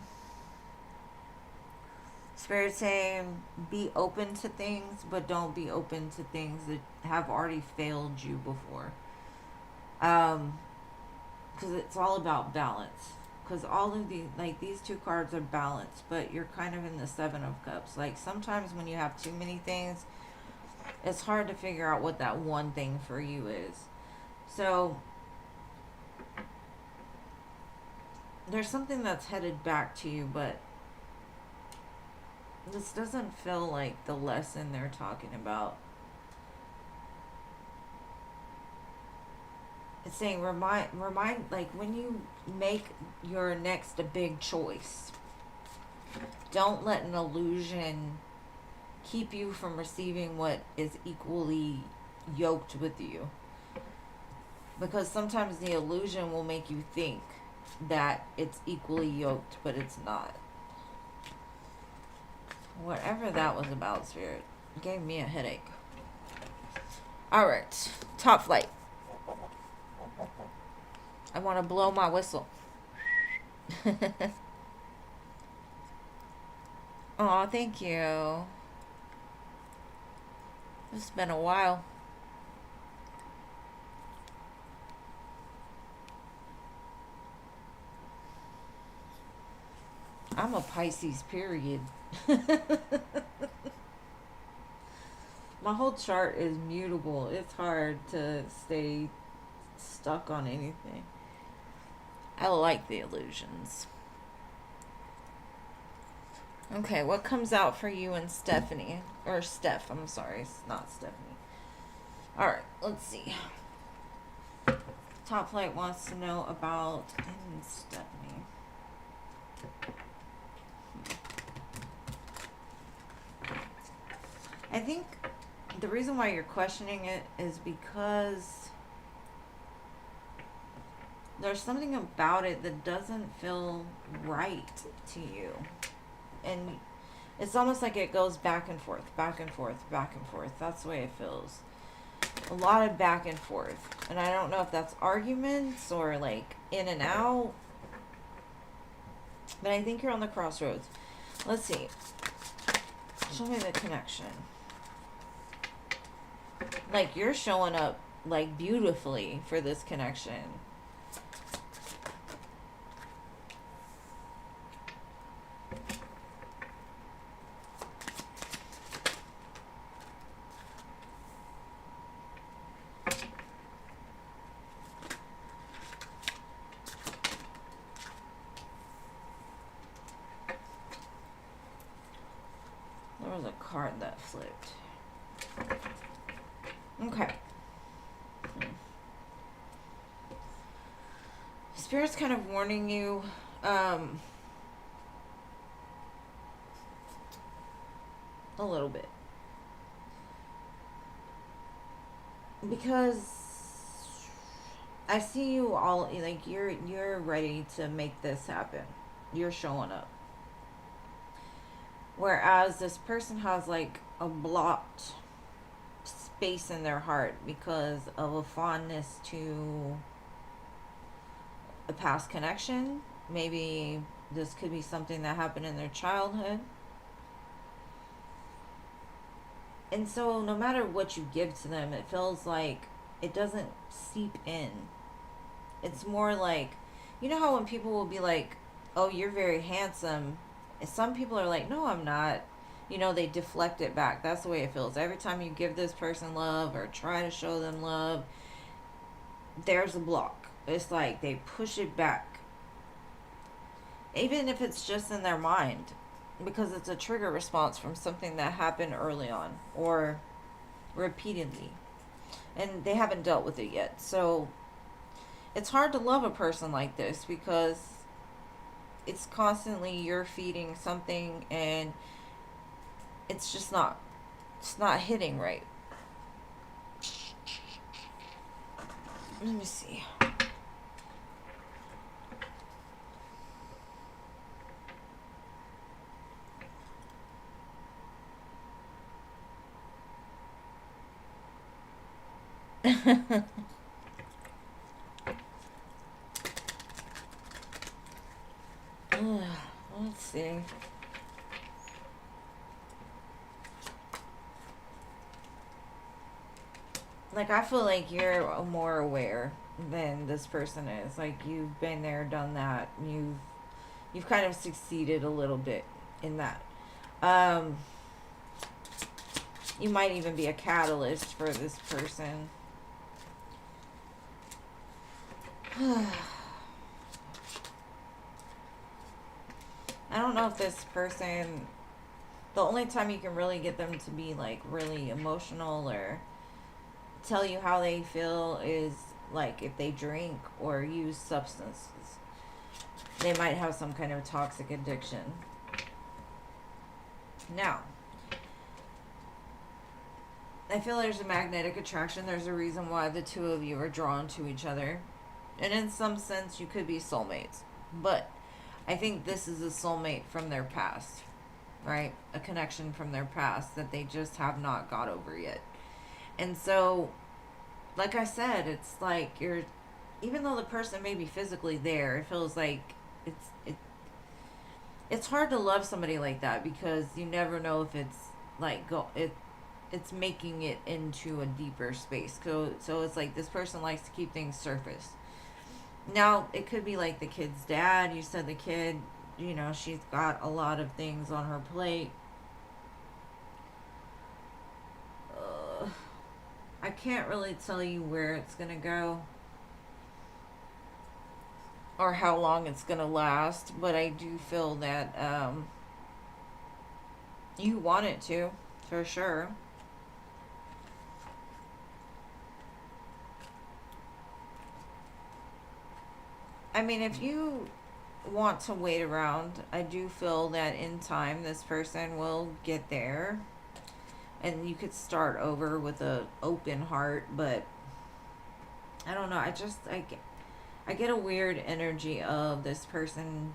Spirit saying be open to things, but don't be open to things that have already failed you before. Because it's all about balance. Because all of these two cards are balanced, but you're kind of in the Seven of Cups. Like sometimes when you have too many things, it's hard to figure out what that one thing for you is. So there's something that's headed back to you, but this doesn't feel like the lesson they're talking about. It's saying remind like when you make your next a big choice, don't let an illusion keep you from receiving what is equally yoked with you. Because sometimes the illusion will make you think that it's equally yoked, but it's not. Whatever that was about, Spirit, gave me a headache. Alright, Top Flight. I want to blow my whistle. Aw, thank you. It's been a while. I'm a Pisces, period. My whole chart is mutable. It's hard to stay stuck on anything. I like the illusions. Okay, what comes out for you and Stephanie? Or Steph, I'm sorry. It's not Stephanie. Alright, let's see. Top Flight wants to know about Stephanie. I think the reason why you're questioning it is because there's something about it that doesn't feel right to you. And it's almost like it goes back and forth, back and forth, back and forth. That's the way it feels. A lot of back and forth. And I don't know if that's arguments or like in and out. But I think you're on the crossroads. Let's see. Show me the connection. Like you're showing up like beautifully for this connection. There was a card that flipped. Okay. Spirit's kind of warning you. A little bit. Because I see you all like you're ready to make this happen. You're showing up. Whereas this person has like a blocked space in their heart because of a fondness to a past connection. Maybe this could be something that happened in their childhood. And so no matter what you give to them, it feels like it doesn't seep in. It's more like, you know how when people will be like, oh, you're very handsome. Some people are like, no, I'm not. You know, they deflect it back. That's the way it feels. Every time you give this person love or try to show them love, there's a block. It's like they push it back. Even if it's just in their mind. Because it's a trigger response from something that happened early on. Or repeatedly. And they haven't dealt with it yet. So it's hard to love a person like this because it's constantly you're feeding something and it's not hitting right. Let me see. Let's see. Like, I feel like you're more aware than this person is. Like, you've been there, done that. You've kind of succeeded a little bit in that. You might even be a catalyst for this person. I don't know if this person, the only time you can really get them to be like really emotional or tell you how they feel is like if they drink or use substances. They might have some kind of toxic addiction. Now, I feel there's a magnetic attraction. There's a reason why the two of you are drawn to each other. And in some sense, you could be soulmates. But I think this is a soulmate from their past, right? A connection from their past that they just have not got over yet. And so, like I said, it's like you're, even though the person may be physically there, it feels like it's hard to love somebody like that because you never know if it's like it's making it into a deeper space. So it's like this person likes to keep things surface. Now, it could be like the kid's dad. You said the kid, you know, she's got a lot of things on her plate. I can't really tell you where it's going to go or how long it's going to last, but I do feel that you want it to, for sure. I mean, if you want to wait around, I do feel that in time this person will get there. and you could start over with a open heart. But I don't know. I get a weird energy of this person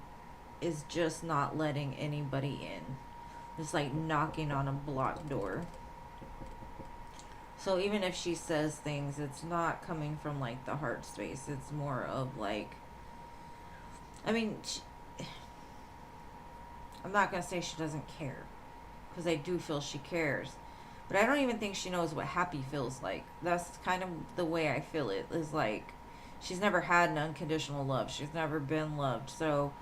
is just not letting anybody in. It's like knocking on a blocked door. So even if she says things, it's not coming from like the heart space. It's more of like, I mean, I'm not going to say she doesn't care, because I do feel she cares. But I don't even think she knows what happy feels like. That's kind of the way I feel it. Is like, she's never had an unconditional love. She's never been loved. So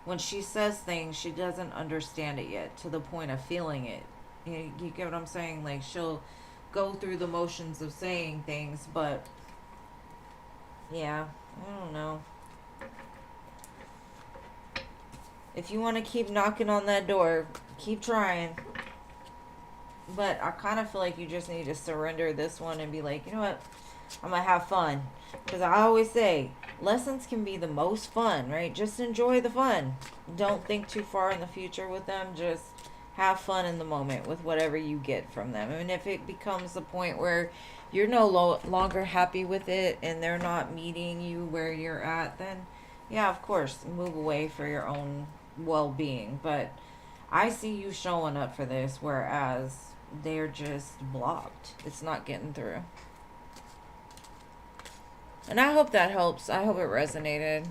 when she says things, she doesn't understand it yet to the point of feeling it. You get what I'm saying? Like, she'll go through the motions of saying things, but yeah, I don't know. If you want to keep knocking on that door, keep trying. But I kind of feel like you just need to surrender this one and be like, you know what? I'm going to have fun. Because I always say, lessons can be the most fun, right? Just enjoy the fun. Don't think too far in the future with them. Just have fun in the moment with whatever you get from them. And if it becomes the point where you're no longer happy with it and they're not meeting you where you're at, then yeah, of course, move away for your own well-being. But I see you showing up for this, whereas they're just blocked. It's not getting through. And I hope that helps. I hope it resonated.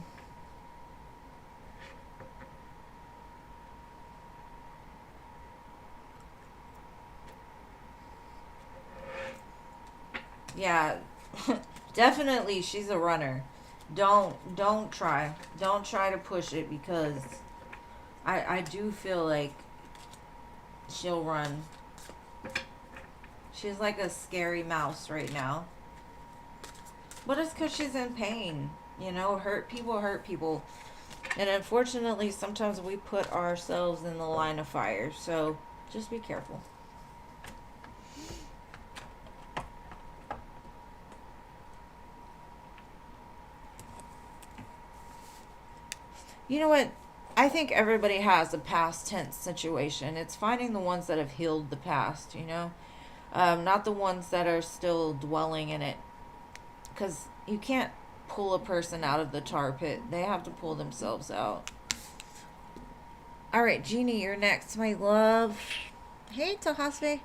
Yeah, definitely she's a runner. Don't try. Don't try to push it, because I do feel like she'll run. She's like a scary mouse right now. But it's because she's in pain. You know, hurt people hurt people. And unfortunately, sometimes we put ourselves in the line of fire. So just be careful. You know what? I think everybody has a past tense situation. It's finding the ones that have healed the past, you know? Not the ones that are still dwelling in it. Because you can't pull a person out of the tar pit. They have to pull themselves out. All right, Jeannie, you're next, my love. Hey, Tahasve.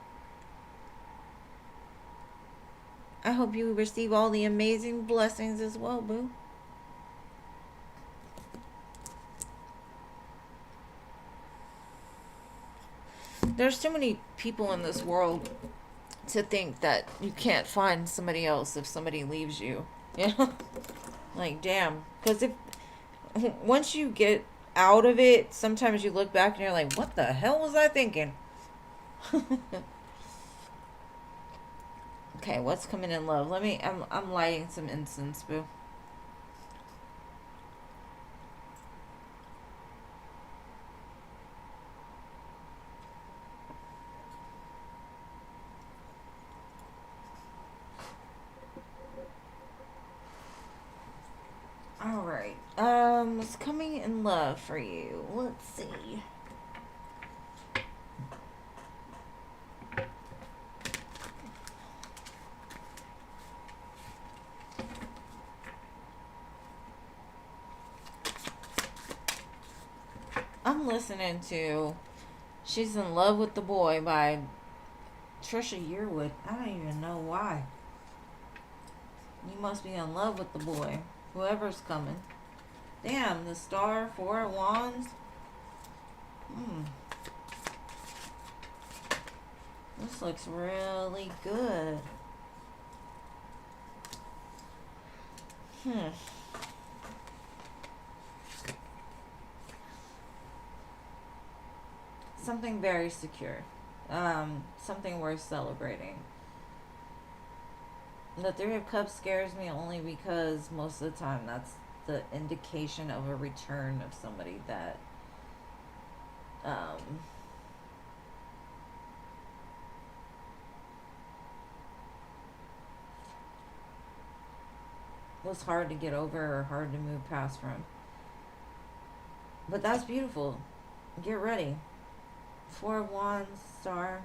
I hope you receive all the amazing blessings as well, boo. There's too many people in this world to think that you can't find somebody else if somebody leaves you. You know? Like, damn. Because if once you get out of it, sometimes you look back and you're like, what the hell was I thinking? Okay, what's coming in love? I'm lighting some incense, boo. All right. What's coming in love for you? Let's see. I'm listening to She's in Love with the Boy by Trisha Yearwood. I don't even know why. You must be in love with the boy. Whoever's coming. Damn, the star, 4 of wands. This looks really good. Something very secure. Something worth celebrating. The 3 of Cups scares me only because most of the time that's the indication of a return of somebody that was hard to get over or hard to move past from. But that's beautiful. Get ready. 4 of Wands, star.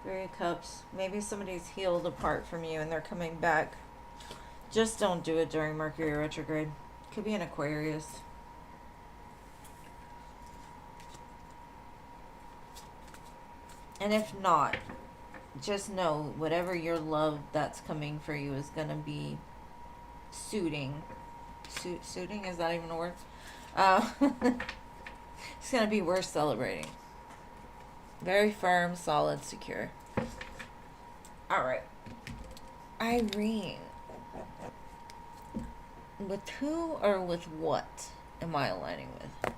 Three of Cups. Maybe somebody's healed apart from you and they're coming back. Just don't do it during Mercury retrograde. Could be an Aquarius. And if not, just know whatever your love that's coming for you is going to be suiting. Suiting? Is that even a word? It's going to be worth celebrating. Very firm, solid, secure. All right. Irene. With who or with what am I aligning with?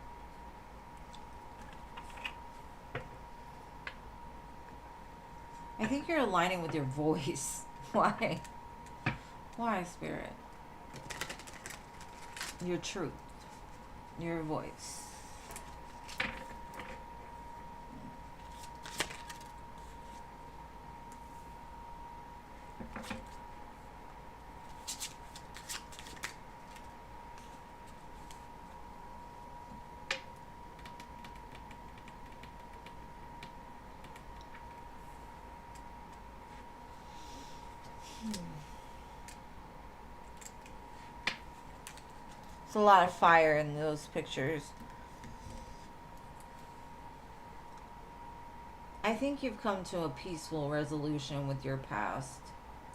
I think you're aligning with your voice. Why? Why, Spirit? Your truth. Your voice. There's a lot of fire in those pictures. I think you've come to a peaceful resolution with your past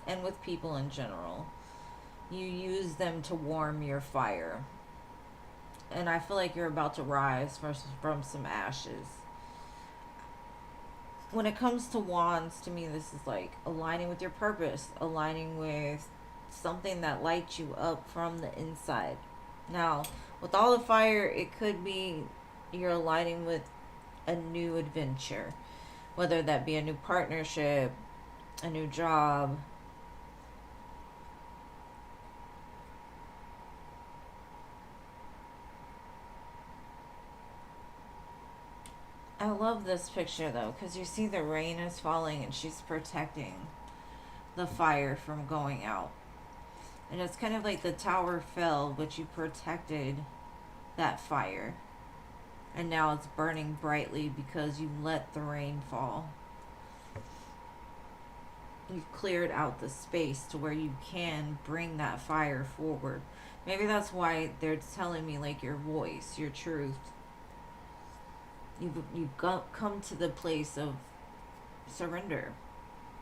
and with people in general. You use them to warm your fire. And I feel like you're about to rise from some ashes. When it comes to wands, to me, this is like aligning with your purpose, aligning with something that lights you up from the inside. Now, with all the fire, it could be you're aligning with a new adventure, whether that be a new partnership, a new job. I love this picture though, because you see the rain is falling and she's protecting the fire from going out. And it's kind of like the tower fell, but you protected that fire. And now it's burning brightly because you let the rain fall. You've cleared out the space to where you can bring that fire forward. Maybe that's why they're telling me like your voice, your truth. You've come to the place of surrender.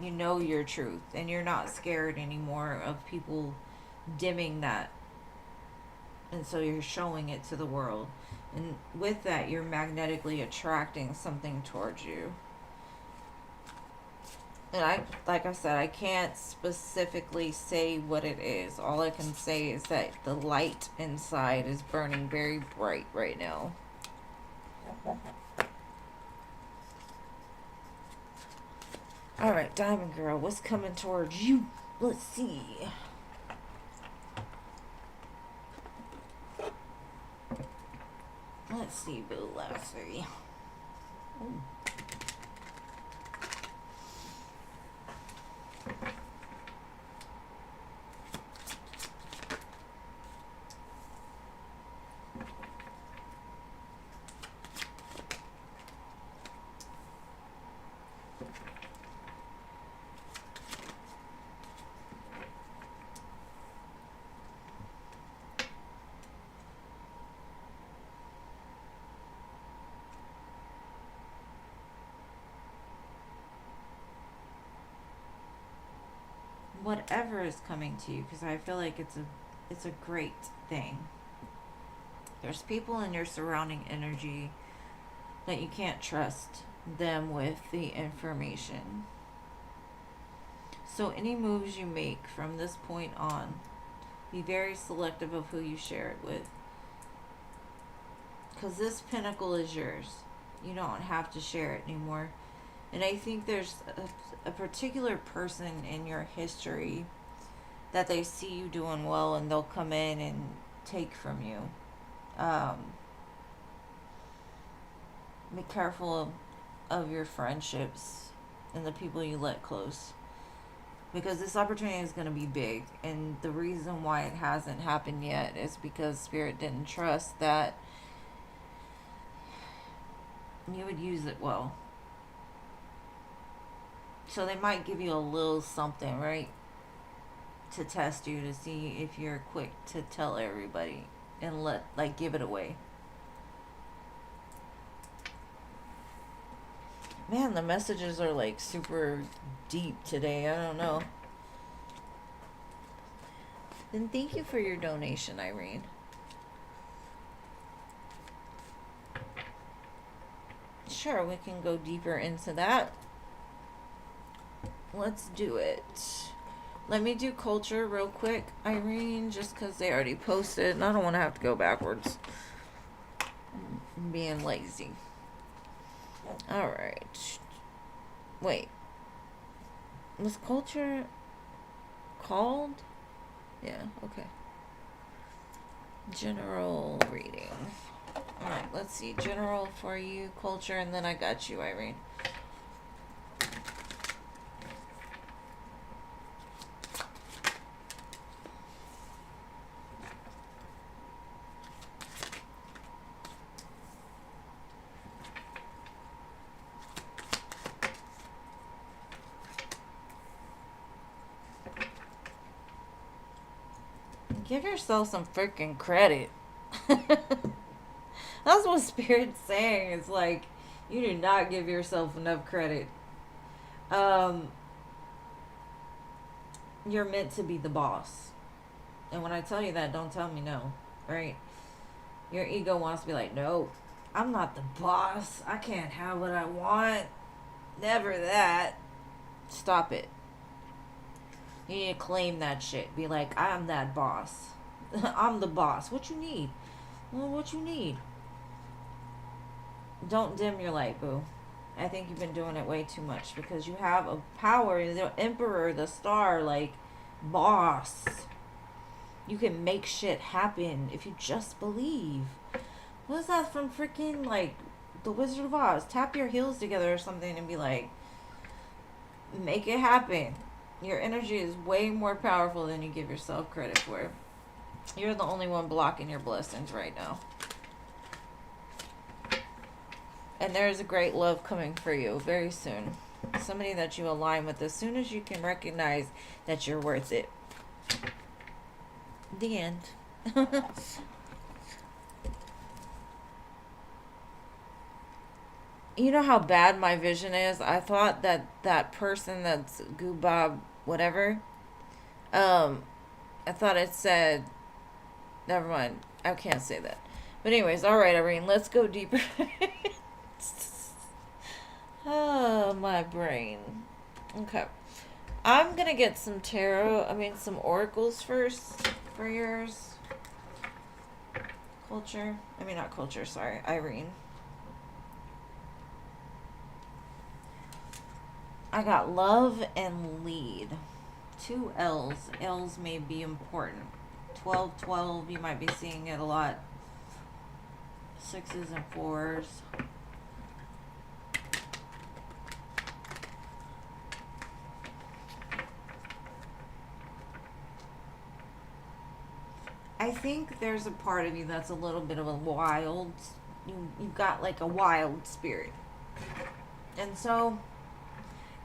You know your truth and you're not scared anymore of people dimming that, and so you're showing it to the world, and with that you're magnetically attracting something towards you. And like I said, I can't specifically say what it is. All I can say is that the light inside is burning very bright right now. All right, Diamond Girl, what's coming towards you? Let's see. Let's see, Boo Lassie. Ooh. Whatever is coming to you, because I feel like it's a great thing. There's people in your surrounding energy that you can't trust them with the information. So any moves you make from this point on, be very selective of who you share it with. Because this pinnacle is yours. You don't have to share it anymore. And I think there's a particular person in your history that they see you doing well and they'll come in and take from you. Be careful of your friendships and the people you let close. Because this opportunity is going to be big. And the reason why it hasn't happened yet is because Spirit didn't trust that you would use it well. So they might give you a little something, right? To test you, to see if you're quick to tell everybody and give it away. Man, the messages are like super deep today. I don't know. Then thank you for your donation, Irene. Sure, we can go deeper into that. Let's do it. Let me do culture real quick, Irene, just because they already posted and I don't want to have to go backwards. I'm being lazy. Alright. Wait. Was culture called? Yeah, okay. General reading. Alright, let's see. General for you, culture, and then I got you, Irene. Give yourself some freaking credit. That's what Spirit's saying. It's like, you do not give yourself enough credit. You're meant to be the boss. And when I tell you that, don't tell me no, right? Your ego wants to be like, no, I'm not the boss. I can't have what I want. Never that. Stop it. You need to claim that shit. Be like, I'm that boss. I'm the boss. What you need? Well, what you need? Don't dim your light, boo. I think you've been doing it way too much because you have a power, the emperor, the star, like, boss. You can make shit happen if you just believe. What is that from freaking, like, The Wizard of Oz? Tap your heels together or something and be like, make it happen. Your energy is way more powerful than you give yourself credit for. You're the only one blocking your blessings right now. And there's a great love coming for you very soon. Somebody that you align with as soon as you can recognize that you're worth it. The end. You know how bad my vision is? I thought that that person that's Goobob whatever, I thought it said, never mind, I can't say that. But anyways, alright, Irene, let's go deeper. Oh, my brain. Okay. I'm gonna get some some oracles first for yours. Culture. Not culture, sorry. Irene. I got love and lead. 2 L's. L's may be important. 12, you might be seeing it a lot. 6s and 4s. I think there's a part of you that's a little bit of a wild, you've got like a wild spirit. And so,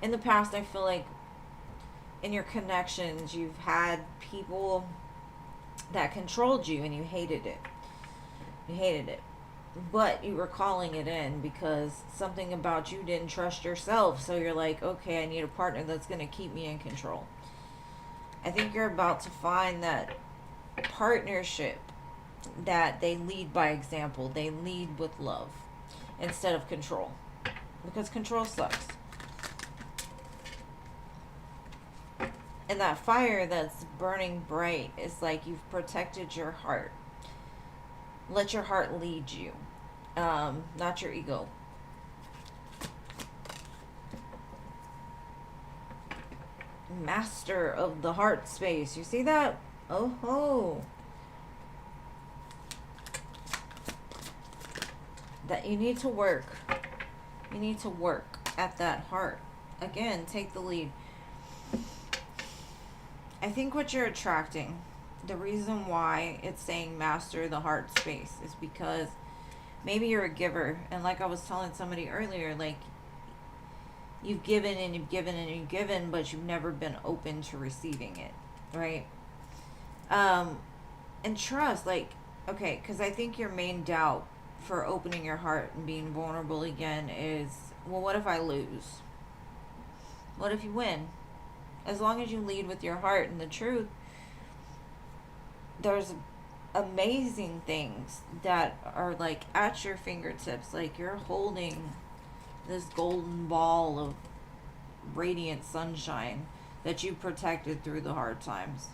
in the past, I feel like in your connections, you've had people that controlled you and you hated it. You hated it. But you were calling it in because something about you didn't trust yourself. So you're like, okay, I need a partner that's going to keep me in control. I think you're about to find that partnership that they lead by example. They lead with love instead of control. Because control sucks. And that fire that's burning bright is like you've protected your heart. Let your heart lead you, not your ego. Master of the heart space. You see that? Oh ho. That you need to work. You need to work at that heart. Again, take the lead. I think what you're attracting, the reason why it's saying master the heart space is because maybe you're a giver. And like I was telling somebody earlier, like you've given and you've given and you've given, but you've never been open to receiving it, right? And trust, like, okay, because I think your main doubt for opening your heart and being vulnerable again is, well, what if I lose? What if you win? As long as you lead with your heart and the truth, there's amazing things that are like at your fingertips. Like you're holding this golden ball of radiant sunshine that you protected through the hard times.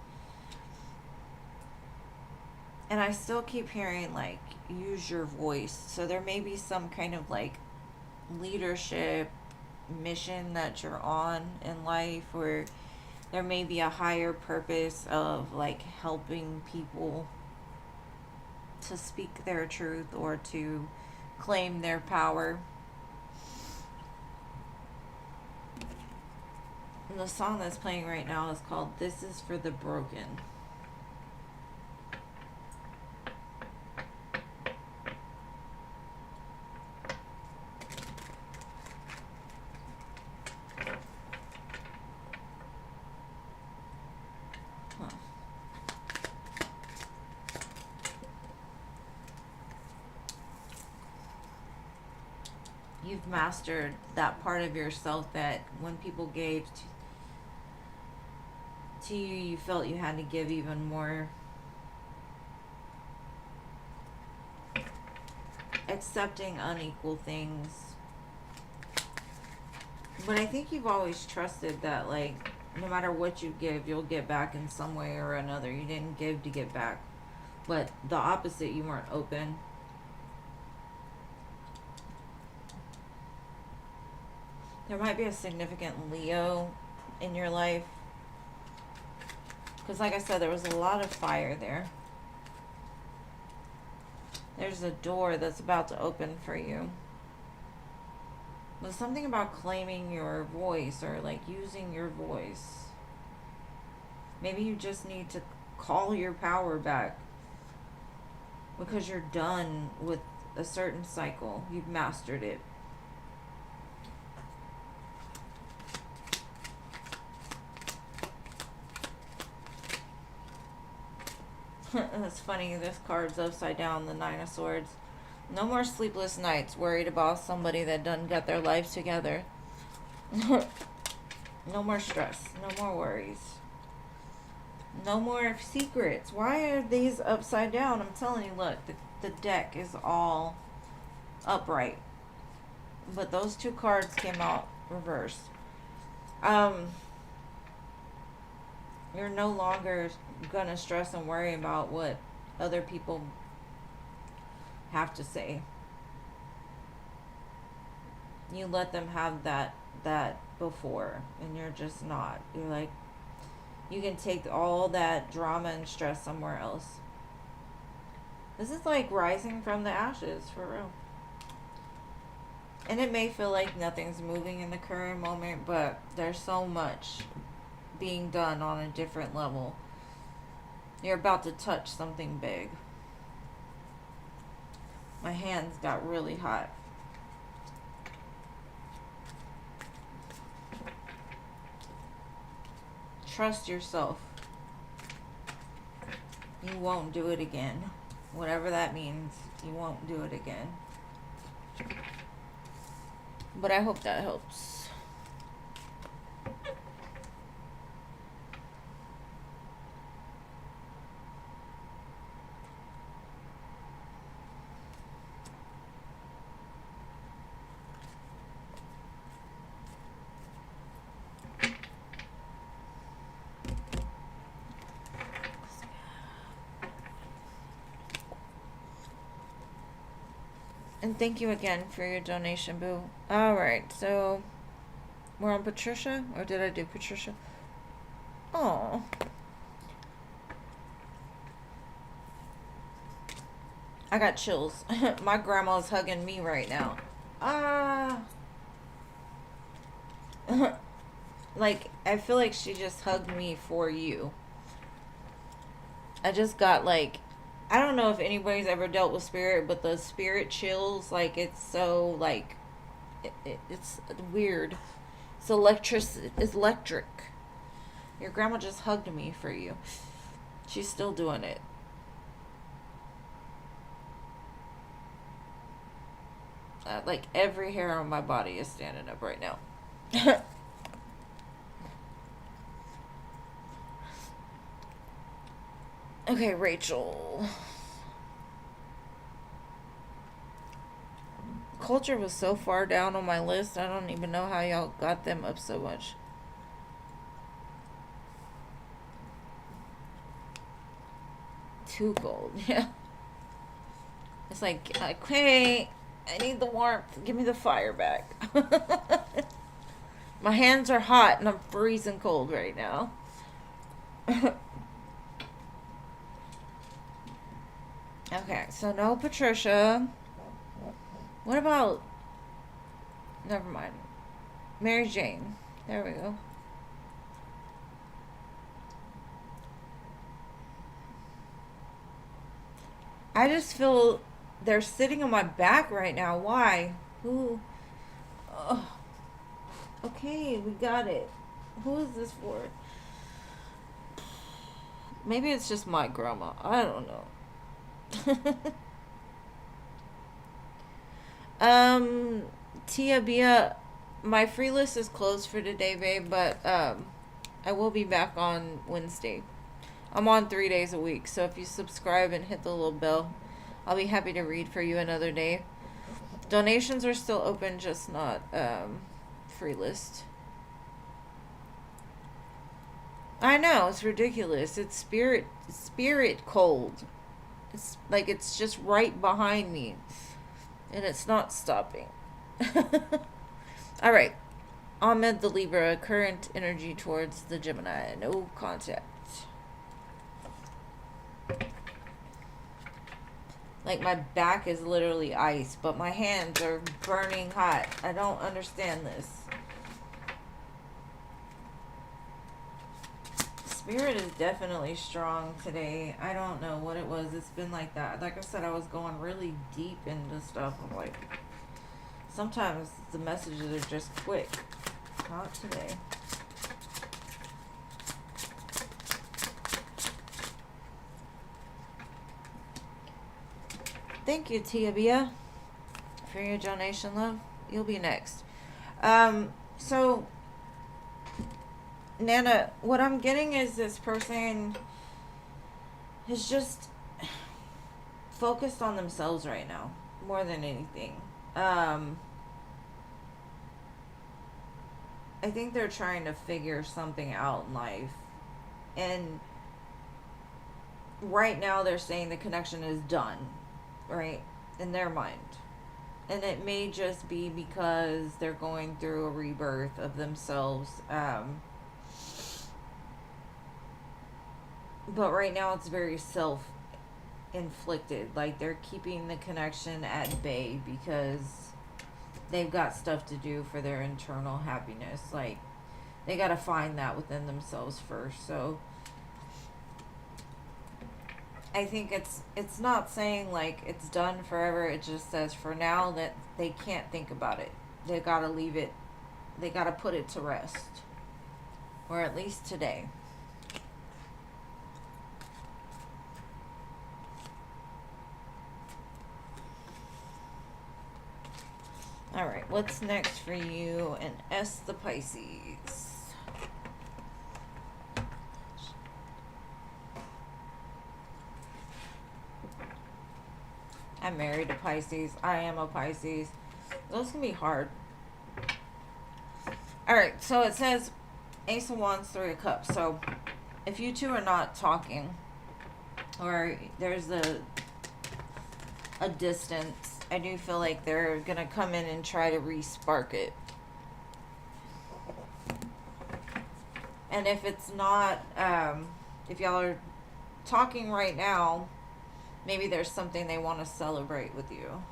And I still keep hearing like use your voice. So there may be some kind of like leadership mission that you're on in life, or there may be a higher purpose of like helping people to speak their truth or to claim their power. And the song that's playing right now is called This Is for the Broken. You've mastered that part of yourself that when people gave to you, you felt you had to give even more. Accepting unequal things. But I think you've always trusted that, like, no matter what you give, you'll get back in some way or another. You didn't give to get back. But the opposite, you weren't open. There might be a significant Leo in your life. Because like I said, there was a lot of fire there. There's a door that's about to open for you. There's something about claiming your voice or like using your voice. Maybe you just need to call your power back. Because you're done with a certain cycle. You've mastered it. That's funny, this card's upside down, the Nine of Swords. No more sleepless nights worried about somebody that done got their lives together. No more stress, no more worries. No more secrets. Why are these upside down? I'm telling you, look, the deck is all upright. But those two cards came out reversed. You're no longer gonna stress and worry about what other people have to say. You let them have that before, and you're just not. You're like, you can take all that drama and stress somewhere else. This is like rising from the ashes, for real. And it may feel like nothing's moving in the current moment, but there's so much being done on a different level. You're about to touch something big. My hands got really hot. Trust yourself. You won't do it again. Whatever that means, you won't do it again. But I hope that helps. And thank you again for your donation, boo. Alright, so we're on Patricia? Or did I do Patricia? Oh. I got chills. My grandma's hugging me right now. Like, I feel like she just hugged me for you. I just got like, I don't know if anybody's ever dealt with spirit, but the spirit chills, like, it's so, like, it's weird. It's electric. Your grandma just hugged me for you. She's still doing it. Like every hair on my body is standing up right now. Okay, Rachel. Culture was so far down on my list, I don't even know how y'all got them up so much. Too cold, yeah. It's like, okay, I need the warmth. Give me the fire back. My hands are hot and I'm freezing cold right now. Okay, so no Patricia. What about... Never mind. Mary Jane. There we go. I just feel they're sitting on my back right now. Why? Who? Oh. Okay, we got it. Who is this for? Maybe it's just my grandma. I don't know. Tia Bia, my free list is closed for today, babe, but I will be back on Wednesday. I'm on 3 days a week, so if you subscribe and hit the little bell, I'll be happy to read for you another day. Donations are still open, just not free list. I know, it's ridiculous. It's spirit cold. It's like it's just right behind me. And it's not stopping. Alright. Ahmed the Libra, current energy towards the Gemini. No contact. Like my back is literally ice, but my hands are burning hot. I don't understand this. Spirit is definitely strong today. I don't know what it was. It's been like that. Like I said, I was going really deep into stuff. I'm like, sometimes the messages are just quick. Not today. Thank you, Tia Bia, for your donation, love. You'll be next. So, Nana, what I'm getting is this person is just focused on themselves right now, more than anything. I think they're trying to figure something out in life. And right now they're saying the connection is done, right? In their mind. And it may just be because they're going through a rebirth of themselves. But right now it's very self-inflicted. Like they're keeping the connection at bay because they've got stuff to do for their internal happiness. Like they got to find that within themselves first. So I think it's not saying like it's done forever. It just says for now that they can't think about it. They got to leave it. They got to put it to rest. Or at least today. All right, what's next for you and S the Pisces? I'm married to Pisces. I am a Pisces. Those can be hard. All right, so it says Ace of Wands, Three of Cups. So if you two are not talking or there's a distance, I do feel like they're going to come in and try to re-spark it. And if it's not, if y'all are talking right now, maybe there's something they want to celebrate with you.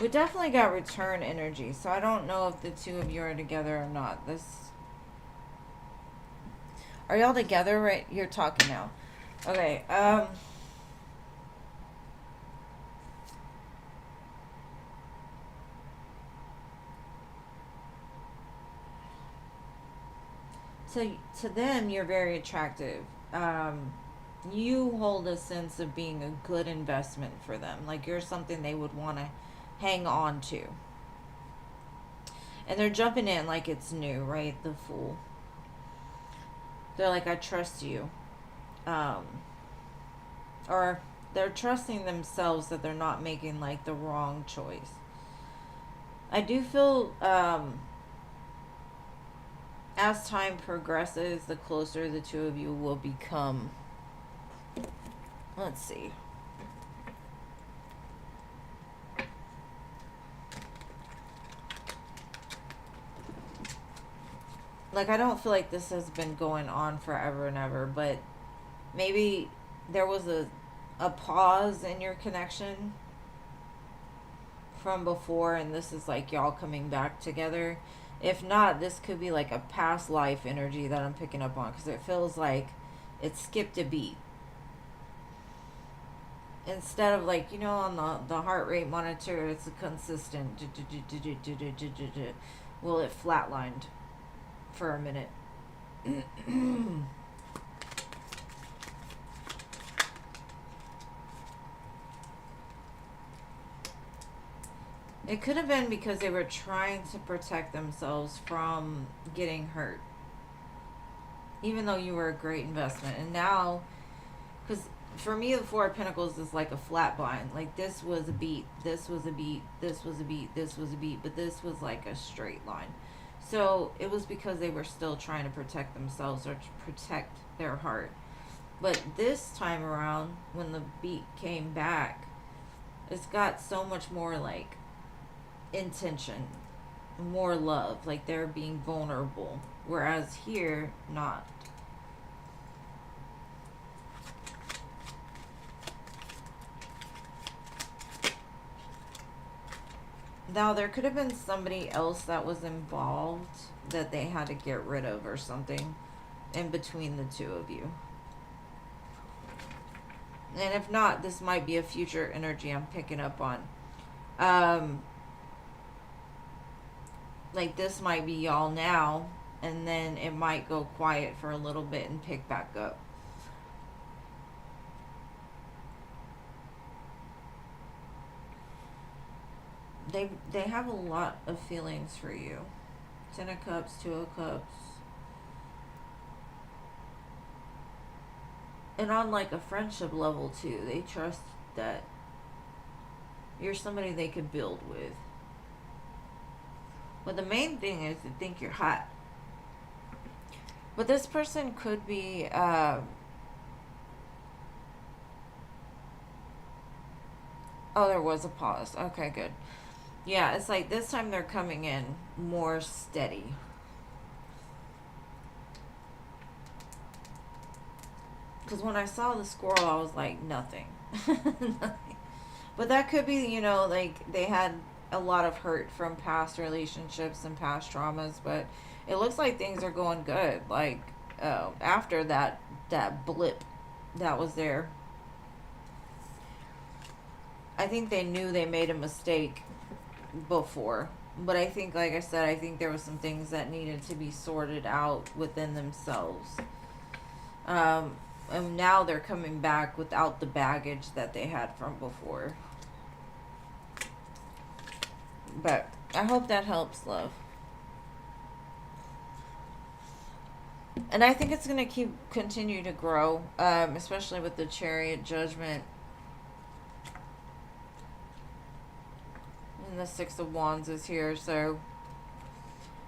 We definitely got return energy, so I don't know if the two of you are together or not. Are y'all together? Right, you're talking now. Okay. So to them, you're very attractive. You hold a sense of being a good investment for them. Like you're something they would want to hang on to. And they're jumping in like it's new, right? The Fool. They're like, I trust you. Or they're trusting themselves that they're not making like the wrong choice. I do feel as time progresses, the closer the two of you will become. Let's see. Like, I don't feel like this has been going on forever and ever, but maybe there was a pause in your connection from before, and this is like y'all coming back together. If not, this could be like a past life energy that I'm picking up on, because it feels like it skipped a beat. Instead of like, on the heart rate monitor, it's a consistent. Well, it flatlined for a minute. It could have been because they were trying to protect themselves from getting hurt. Even though you were a great investment. And now, because for me, the Four of Pentacles is like a flat line. Like this was a beat, this was a beat, this was a beat, this was a beat, but this was like a straight line. So it was because they were still trying to protect themselves or to protect their heart. But this time around, when the beat came back, it's got so much more like intention, more love, like they're being vulnerable, whereas here, not. Now, there could have been somebody else that was involved that they had to get rid of or something in between the two of you. And if not, this might be a future energy I'm picking up on. Like this might be y'all now, and then it might go quiet for a little bit and pick back up. They have a lot of feelings for you. 10 of Cups, 2 of Cups. And on like a friendship level too, they trust that you're somebody they could build with. But the main thing is to think you're hot. But this person could be oh, there was a pause. Okay, good. Yeah, it's like this time they're coming in more steady. Because when I saw the squirrel, I was like, nothing. Nothing. But that could be, like they had a lot of hurt from past relationships and past traumas. But it looks like things are going good. Like, after that blip that was there. I think they knew they made a mistake before. But I think, like I said, I think there were some things that needed to be sorted out within themselves. And now they're coming back without the baggage that they had from before. But I hope that helps, love. And I think it's going to continue to grow, especially with the Chariot, Judgment, and the Six of Wands is here. So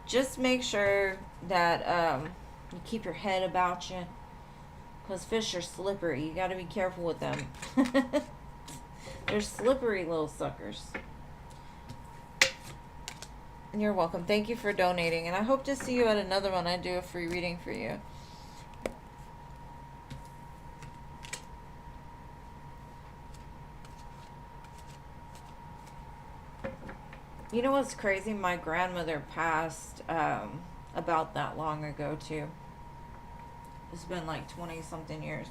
just make sure that you keep your head about you, because fish are slippery. You got to be careful with them. They're slippery little suckers. You're welcome. Thank you for donating. And I hope to see you at another one. I do a free reading for you. You know what's crazy? My grandmother passed about that long ago, too. It's been like 20 something years.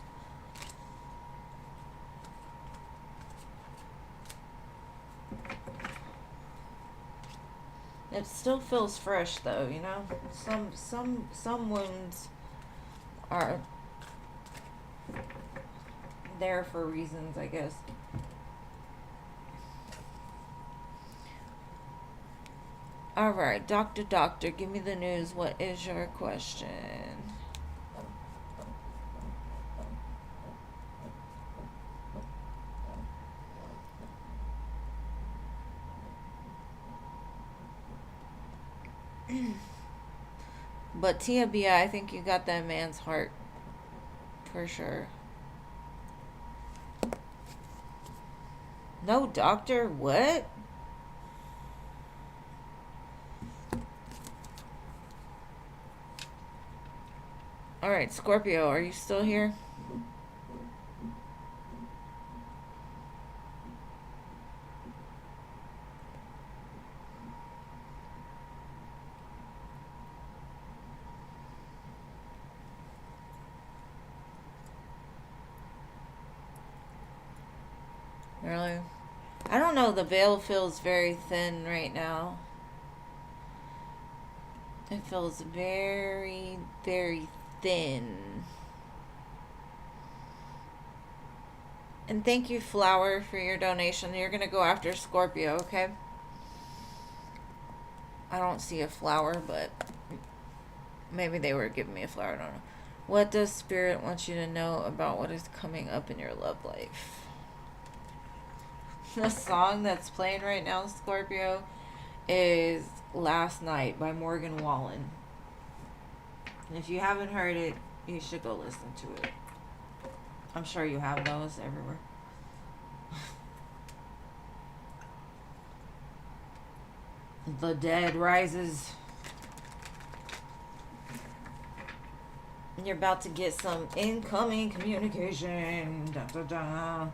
It still feels fresh though, you know? Some wounds are there for reasons, I guess. Alright, Doctor, give me the news. What is your question? But Tia Bia, I think you got that man's heart. For sure. No, doctor? What? Alright, Scorpio, are you still here? Really? I don't know, the veil feels very thin right now. It feels very, very thin. And thank you, Flower, for your donation. You're going to go after Scorpio, okay? I don't see a flower, but maybe they were giving me a flower. I don't know. What does Spirit want you to know about what is coming up in your love life? The song that's playing right now, Scorpio, is Last Night by Morgan Wallen. And if you haven't heard it, you should go listen to it. I'm sure you have those everywhere. The dead rises. You're about to get some incoming communication. Da, da, da.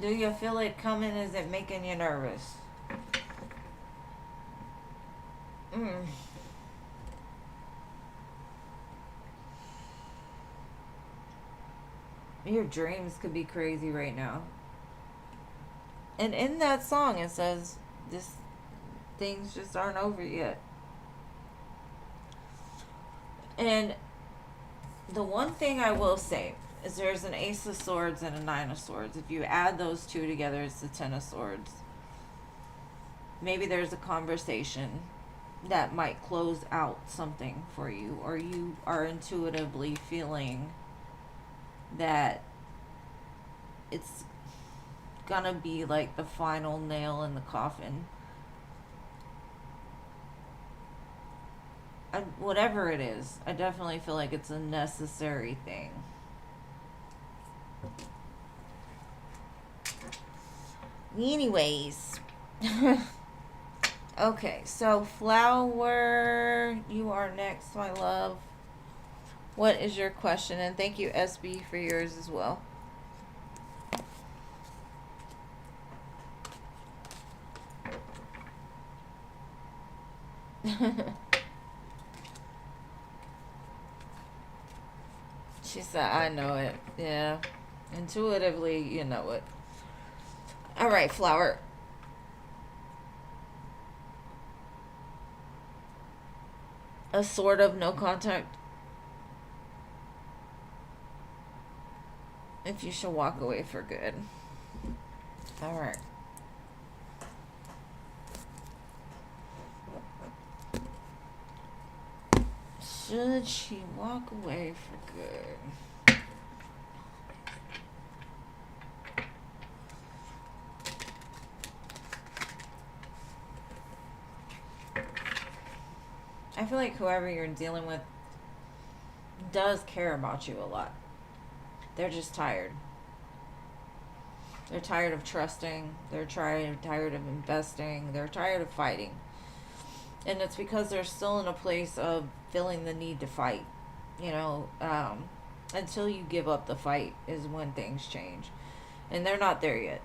Do you feel it coming? Is it making you nervous? Your dreams could be crazy right now. And in that song it says things just aren't over yet. And the one thing I will say is there's an Ace of Swords and a Nine of Swords. If you add those two together, it's the Ten of Swords. Maybe there's a conversation that might close out something for you, or you are intuitively feeling that it's gonna be like the final nail in the coffin. Whatever it is, I definitely feel like it's a necessary thing. Anyways. Okay, so Flower, you are next, my love. What is your question? And thank you, SB, for yours as well. She said, I know it. Yeah. Intuitively, you know it. All right, Flower. A sword of no contact. If you shall walk away for good. All right. Should she walk away for good? I feel like whoever you're dealing with does care about you a lot. They're just tired. They're tired of trusting. They're tired of investing. They're tired of fighting. And it's because they're still in a place of feeling the need to fight. You know, until you give up the fight is when things change. And they're not there yet.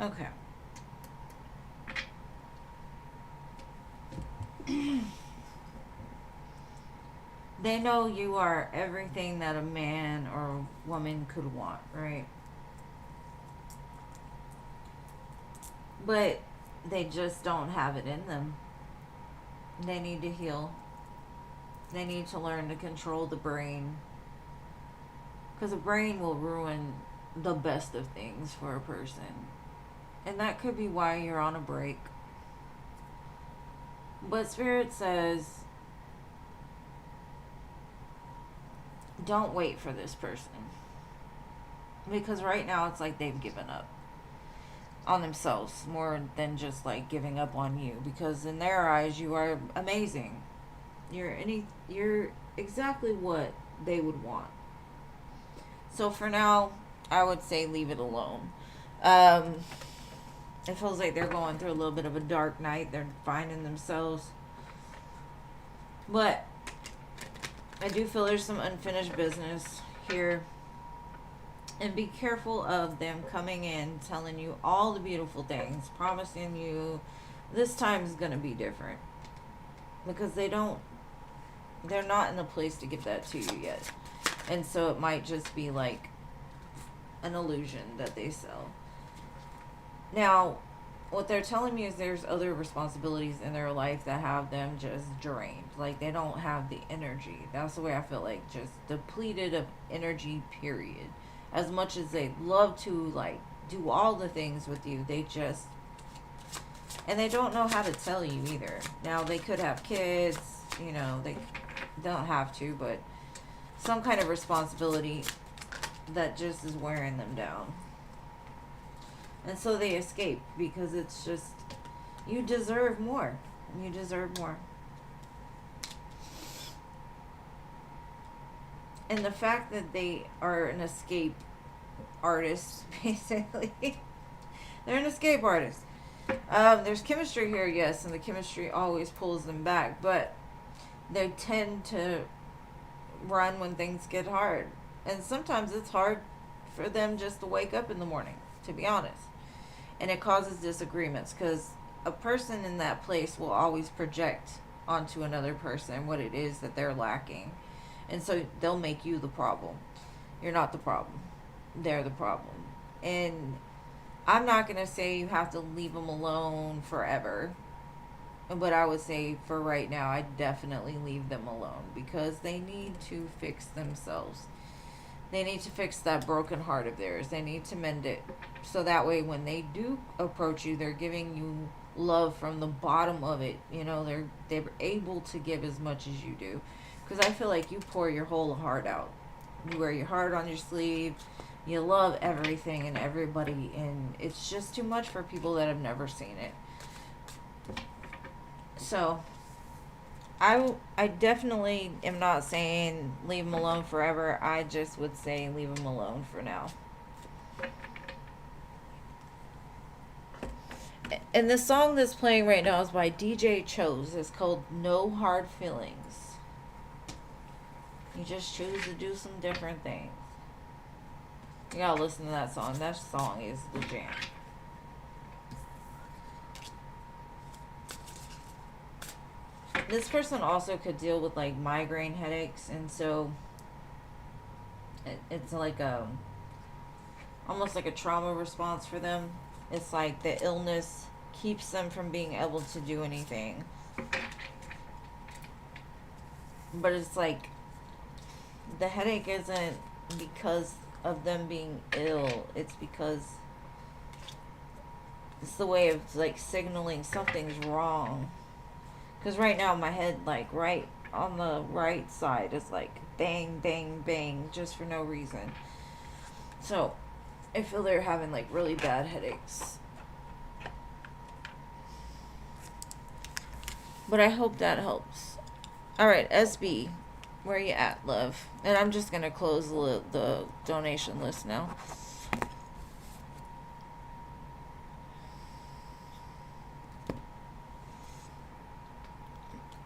Okay. They know you are everything that a man or woman could want, right? But they just don't have it in them. They need to heal. They need to learn to control the brain. Because the brain will ruin the best of things for a person. And that could be why you're on a break. But Spirit says, don't wait for this person. Because right now it's like they've given up on themselves more than just like giving up on you. Because in their eyes, you are amazing. You're exactly what they would want. So for now, I would say leave it alone. It feels like they're going through a little bit of a dark night. They're finding themselves. But I do feel there's some unfinished business here. And be careful of them coming in, telling you all the beautiful things, promising you this time is going to be different. Because they're not in a place to give that to you yet. And so it might just be like an illusion that they sell. Now, what they're telling me is there's other responsibilities in their life that have them just drained. Like they don't have the energy. That's the way I feel, like just depleted of energy, period. As much as they love to like do all the things with you, they just, and they don't know how to tell you either. Now they could have kids, you know, they don't have to, but some kind of responsibility that just is wearing them down. And so they escape because it's just, you deserve more. You deserve more. And the fact that they are an escape artist, basically. They're an escape artist. There's chemistry here, yes, and the chemistry always pulls them back, but they tend to run when things get hard. And sometimes it's hard for them just to wake up in the morning, to be honest. And it causes disagreements because a person in that place will always project onto another person what it is that they're lacking. And so they'll make you the problem. You're not the problem. They're the problem. And I'm not going to say you have to leave them alone forever. But I would say for right now, I definitely leave them alone because they need to fix themselves. They need to fix that broken heart of theirs. They need to mend it. So that way when they do approach you, they're giving you love from the bottom of it. You know, they're able to give as much as you do. Because I feel like you pour your whole heart out. You wear your heart on your sleeve. You love everything and everybody. And it's just too much for people that have never seen it. So, I definitely am not saying leave them alone forever. I just would say leave them alone for now. And the song that's playing right now is by DJ Chose. It's called No Hard Feelings. You just choose to do some different things. You gotta listen to that song. That song is the jam. This person also could deal with like migraine headaches, and so it's like almost like a trauma response for them. It's like the illness keeps them from being able to do anything. But it's like the headache isn't because of them being ill. It's because it's the way of like signaling something's wrong. Because right now my head, like right on the right side, is like bang, bang, bang, just for no reason. So I feel they're having like really bad headaches. But I hope that helps. Alright, SB, where you at, love? And I'm just going to close the donation list now.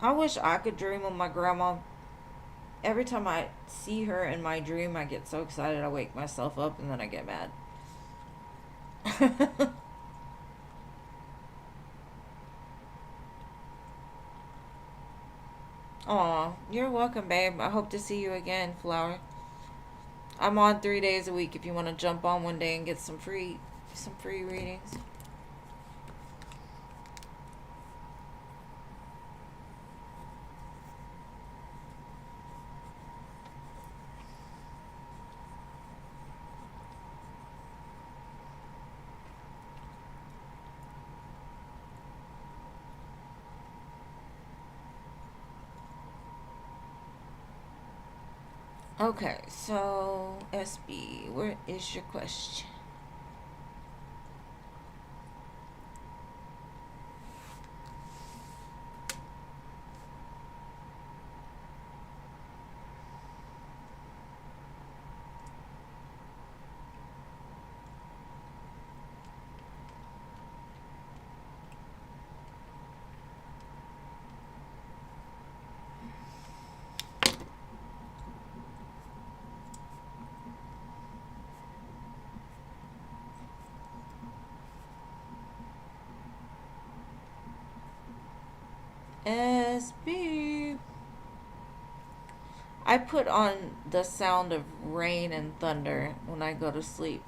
I wish I could dream of my grandma. Every time I see her in my dream, I get so excited I wake myself up and then I get mad. Aw, you're welcome, babe. I hope to see you again, Flower. I'm on 3 days a week if you want to jump on one day and get some free readings. Okay, so SB, where is your question? SB. I put on the sound of rain and thunder when I go to sleep.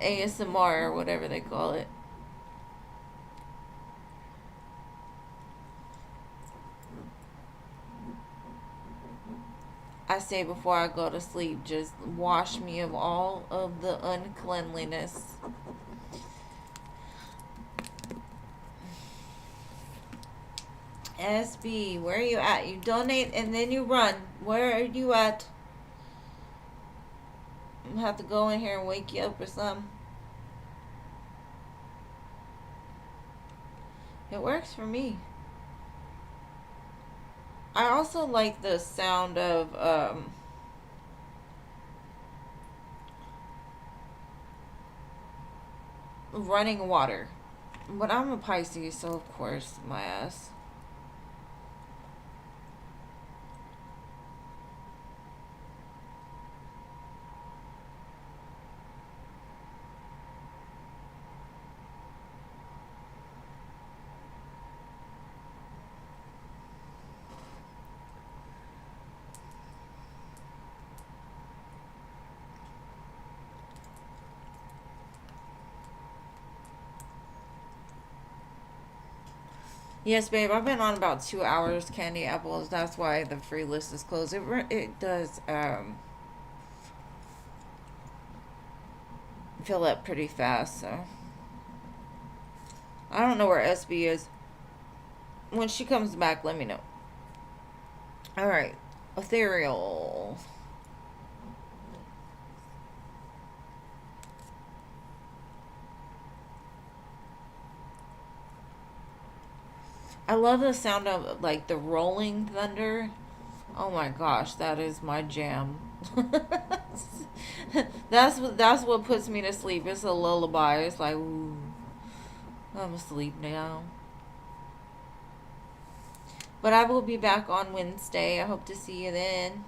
ASMR or whatever they call it. I say before I go to sleep, just wash me of all of the uncleanliness. SB, where are you at? You donate and then you run. Where are you at? I'm gonna have to go in here and wake you up or something. It works for me. I also like the sound of running water. But I'm a Pisces, so of course my ass. Yes, babe, I've been on about 2 hours, candy apples. That's why the free list is closed. It does fill up pretty fast, so. I don't know where SB is. When she comes back, let me know. Alright. Ethereal. I love the sound of like the rolling thunder. Oh my gosh, that is my jam. That's what puts me to sleep. It's a lullaby. It's like, ooh, I'm asleep now. But I will be back on Wednesday. I hope to see you then.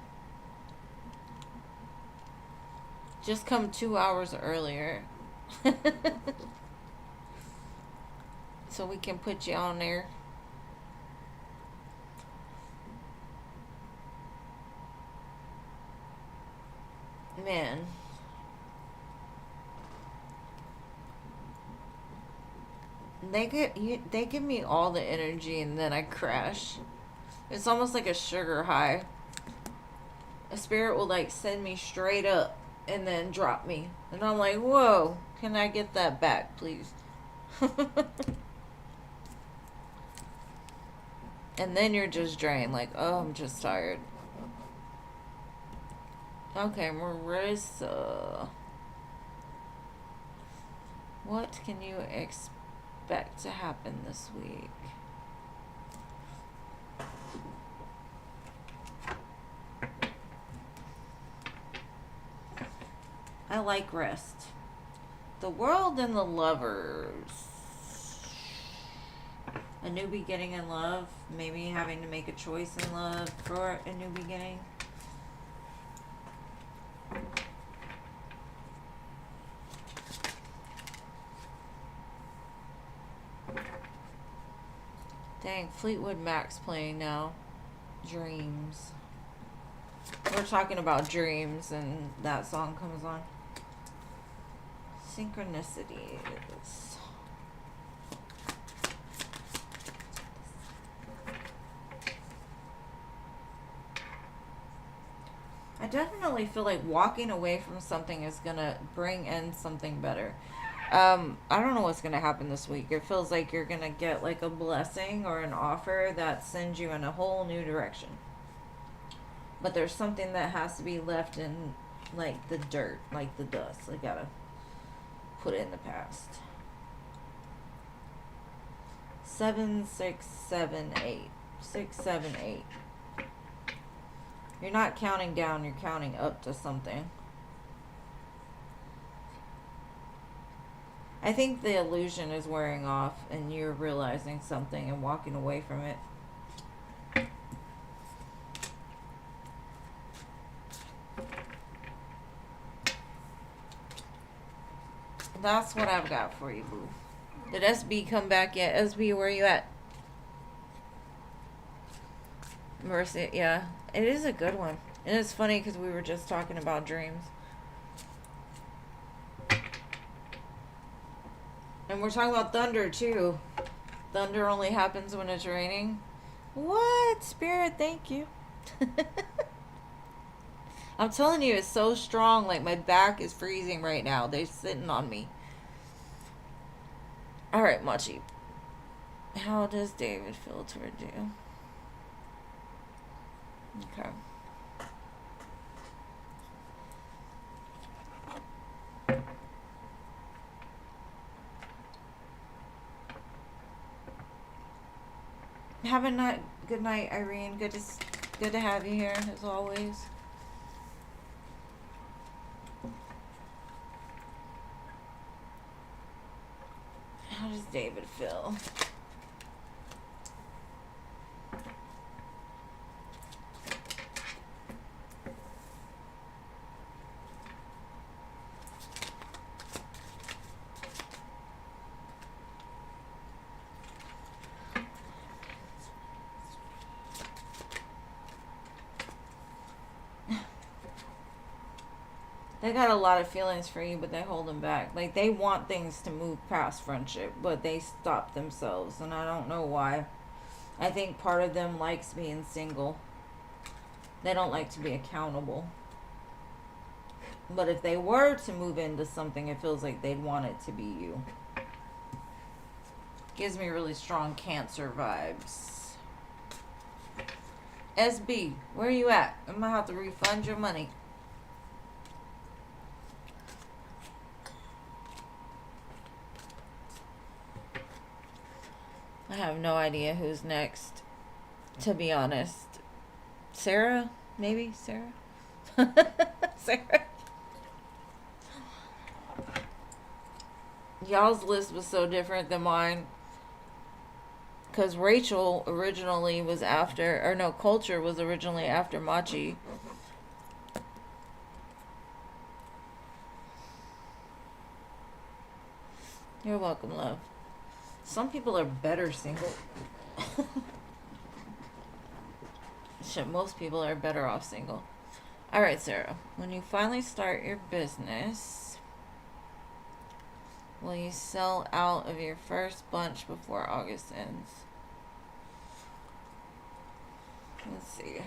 Just come 2 hours earlier. So we can put you on there. Man. They give me all the energy and then I crash. It's almost like a sugar high. A spirit will like send me straight up and then drop me. And I'm like, whoa, can I get that back, please? And then you're just drained, like, oh, I'm just tired. Okay, Marissa. What can you expect to happen this week? I like rest. The world and the lovers. A new beginning in love. Maybe having to make a choice in love for a new beginning. Dang, Fleetwood Mac's playing now. Dreams. We're talking about dreams and that song comes on. Synchronicities. I definitely feel like walking away from something is going to bring in something better. I don't know what's going to happen this week. It feels like you're going to get like a blessing or an offer that sends you in a whole new direction. But there's something that has to be left in like the dirt, like the dust. I gotta put it in the past. 7, 6, 7, 8. 6, 7, 8. You're not counting down, you're counting up to something. I think the illusion is wearing off and you're realizing something and walking away from it. That's what I've got for you, boo. Did SB come back yet? SB, where are you at? Mercy, yeah. It is a good one. And it's funny because we were just talking about dreams. And we're talking about thunder, too. Thunder only happens when it's raining. What? Spirit, thank you. I'm telling you, it's so strong. Like, my back is freezing right now. They're sitting on me. Alright, Machi. How does David Filter do? Okay. Have a good night, Irene. Good to have you here, as always. How does David feel? They got a lot of feelings for you, but they hold them back. Like, they want things to move past friendship, but they stop themselves, and I don't know why. I think part of them likes being single. They don't like to be accountable. But if they were to move into something, it feels like they'd want it to be you. Gives me really strong Cancer vibes. SB, where are you at? I'm gonna have to refund your money. I have no idea who's next, to be honest. Sarah? Maybe? Sarah? Sarah? Y'all's list was so different than mine. Because Rachel originally was after, or no, Culture was originally after Machi. You're welcome, love. Some people are better single. Shit, most people are better off single. Alright, Sarah. When you finally start your business, will you sell out of your first bunch before August ends? Let's see.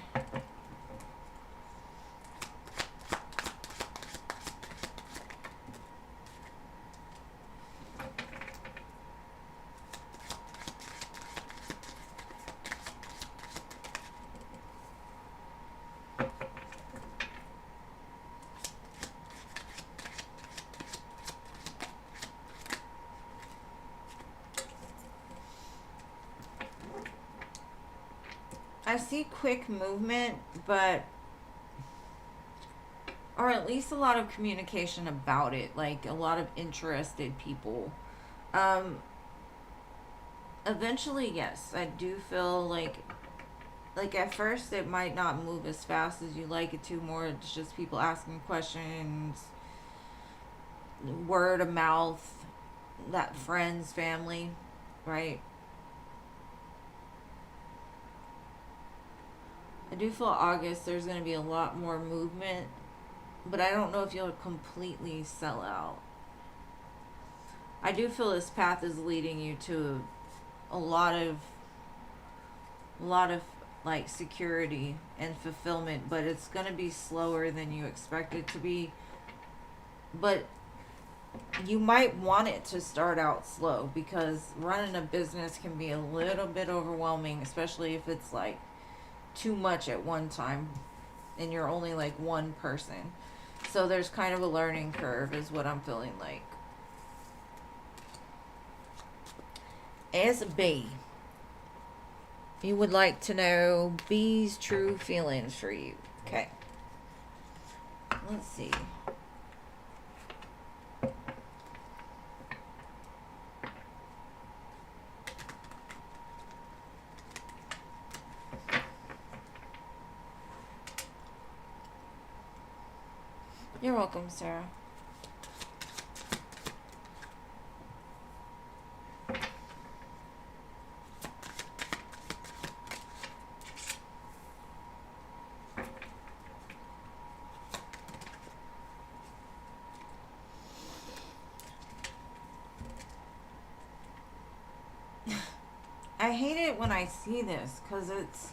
I see quick movement, but, or at least a lot of communication about it, like a lot of interested people. Eventually, yes, I do feel like at first it might not move as fast as you like it to. More, it's just people asking questions, word of mouth, that friends, family, right? do feel August there's going to be a lot more movement, but I don't know if you'll completely sell out. I do feel this path is leading you to a lot of like security and fulfillment, but it's going to be slower than you expect it to be. But you might want it to start out slow, because running a business can be a little bit overwhelming, especially if it's like too much at one time and you're only like one person. So there's kind of a learning curve is what I'm feeling like. As a bee, you would like to know B's true feelings for you. Okay. Let's see. You're welcome, Sarah. I hate it when I see this, because it's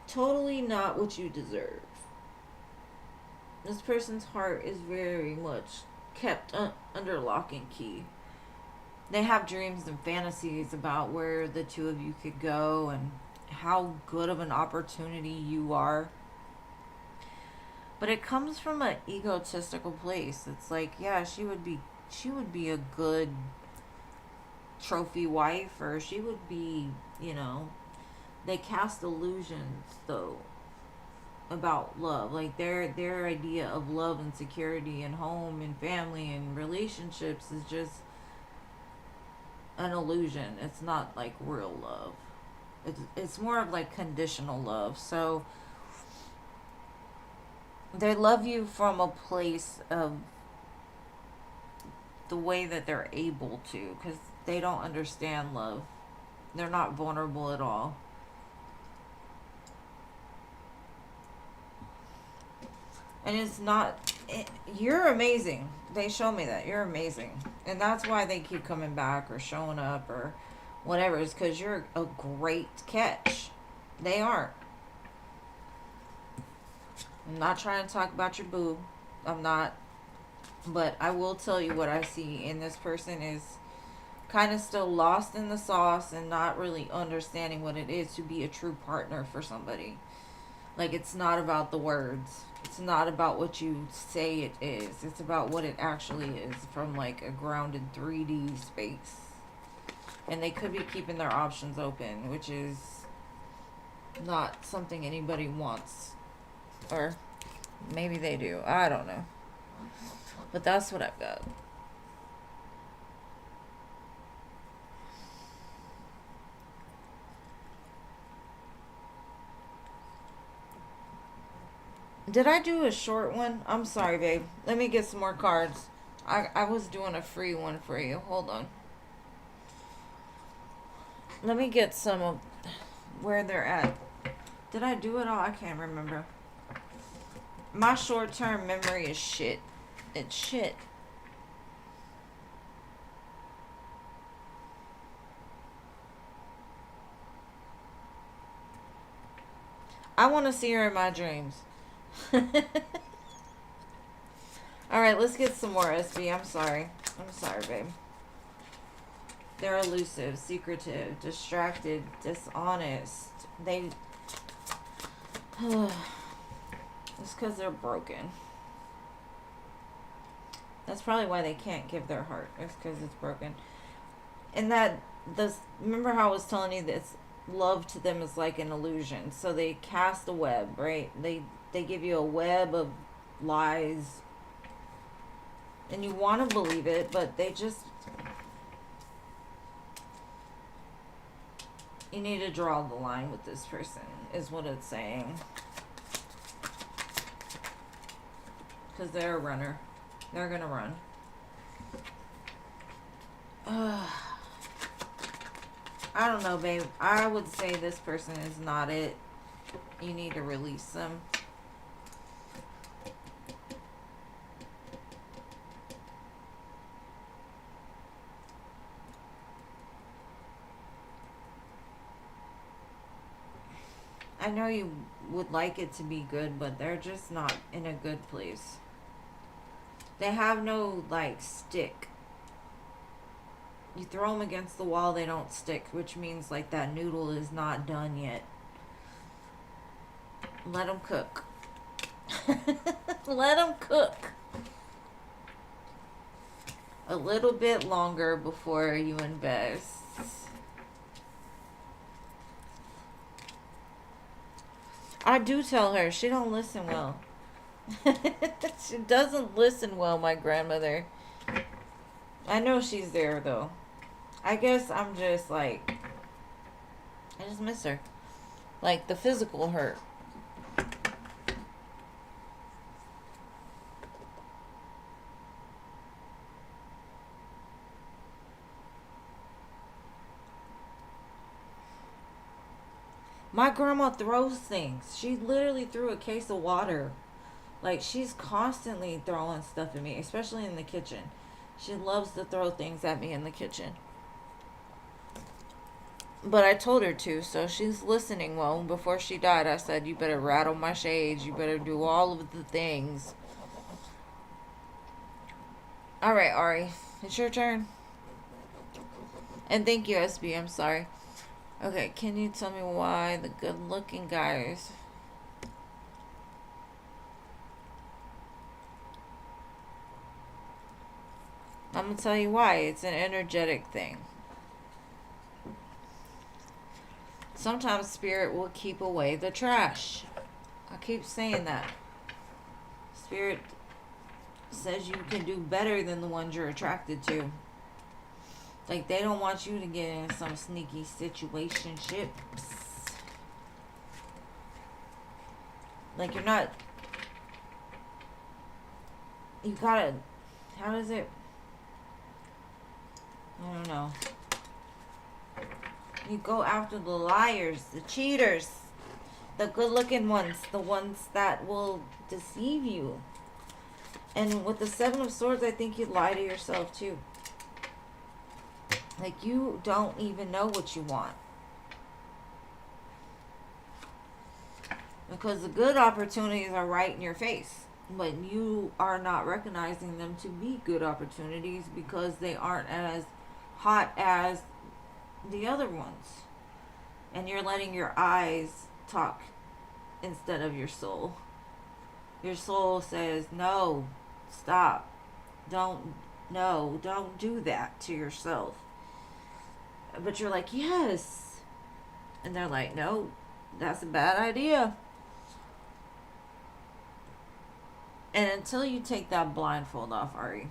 totally not what you deserve. This person's heart is very much kept under lock and key. They have dreams and fantasies about where the two of you could go and how good of an opportunity you are. But it comes from an egotistical place. It's like, yeah, she would be a good trophy wife, or she would be, they cast illusions though about love. Like their idea of love and security and home and family and relationships is just an illusion. It's not like real love. It's more of like conditional love. So they love you from a place of the way that they're able to, because they don't understand love. They're not vulnerable at all. And it's not, you're amazing. They show me that. You're amazing. And that's why they keep coming back or showing up or whatever. It's because you're a great catch. They aren't. I'm not trying to talk about your boo. I'm not. But I will tell you what I see. And this person is kind of still lost in the sauce and not really understanding what it is to be a true partner for somebody. Like, it's not about the words. It's not about what you say it is. It's about what it actually is from, like, a grounded 3D space. And they could be keeping their options open, which is not something anybody wants. Or maybe they do. I don't know. But that's what I've got. Did I do a short one? I'm sorry, babe. Let me get some more cards. I was doing a free one for you. Hold on. Let me get some of where they're at. Did I do it all? I can't remember. My short-term memory is shit. It's shit. I want to see her in my dreams. Alright, let's get some more, SB. I'm sorry, babe. They're elusive, secretive, distracted, dishonest. It's because they're broken. That's probably why they can't give their heart. It's because it's broken. And remember how I was telling you this? Love to them is like an illusion. So they cast a web, right? They give you a web of lies, and you want to believe it, but you need to draw the line with this person, is what it's saying. Because they're a runner. They're gonna run. I don't know, babe. I would say this person is not it. You need to release them. I know you would like it to be good, but they're just not in a good place. They have no, like, stick. You throw them against the wall, they don't stick, which means, like, that noodle is not done yet. Let them cook. Let them cook. A little bit longer before you invest. I do tell her. She don't listen well. She doesn't listen well, my grandmother. I know she's there, though. I guess I'm just, like... I just miss her. Like, the physical hurt. My grandma throws things. She literally threw a case of water. Like, she's constantly throwing stuff at me, especially in the kitchen. She loves to throw things at me in the kitchen. But I told her to, so she's listening well. Before she died, I said, you better rattle my shades. You better do all of the things. All right, Ari. It's your turn. And thank you, SB. I'm sorry. Okay, can you tell me why the good-looking guys... I'm going to tell you why. It's an energetic thing. Sometimes spirit will keep away the trash. I keep saying that. Spirit says you can do better than the ones you're attracted to. Like, they don't want you to get in some sneaky situationships. Like, you're not... You gotta... How does it... I don't know. You go after the liars, the cheaters, the good-looking ones, the ones that will deceive you. And with the Seven of Swords, I think you lie to yourself, too. Like, you don't even know what you want. Because the good opportunities are right in your face. But you are not recognizing them to be good opportunities because they aren't as hot as the other ones. And you're letting your eyes talk instead of your soul. Your soul says, no, stop. Don't do that to yourself. But you're like, yes. And they're like, no, that's a bad idea. And until you take that blindfold off, Ari,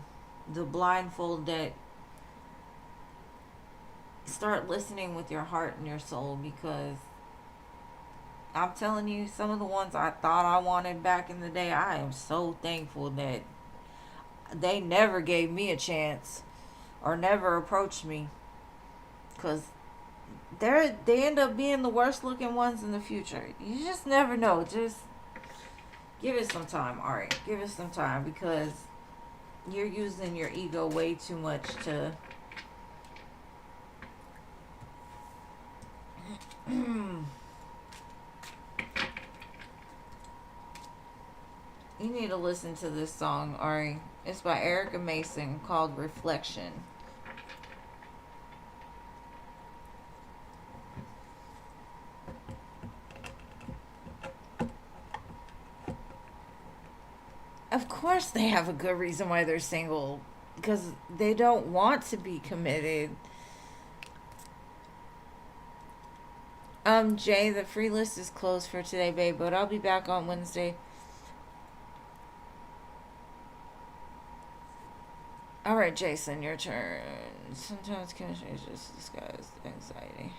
the blindfold that start listening with your heart and your soul, because I'm telling you, some of the ones I thought I wanted back in the day, I am so thankful that they never gave me a chance or never approached me. Because they end up being the worst looking ones in the future. You just never know. Just give it some time, Ari. Give it some time, because you're using your ego way too much to... You need to listen to this song, Ari. It's by Erica Mason, called Reflection. Of course they have a good reason why they're single. Because they don't want to be committed. Jay, the free list is closed for today, babe, but I'll be back on Wednesday. Alright, Jason, your turn. Sometimes chemistry is just disguised anxiety.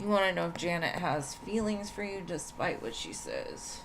You want to know if Janet has feelings for you despite what she says.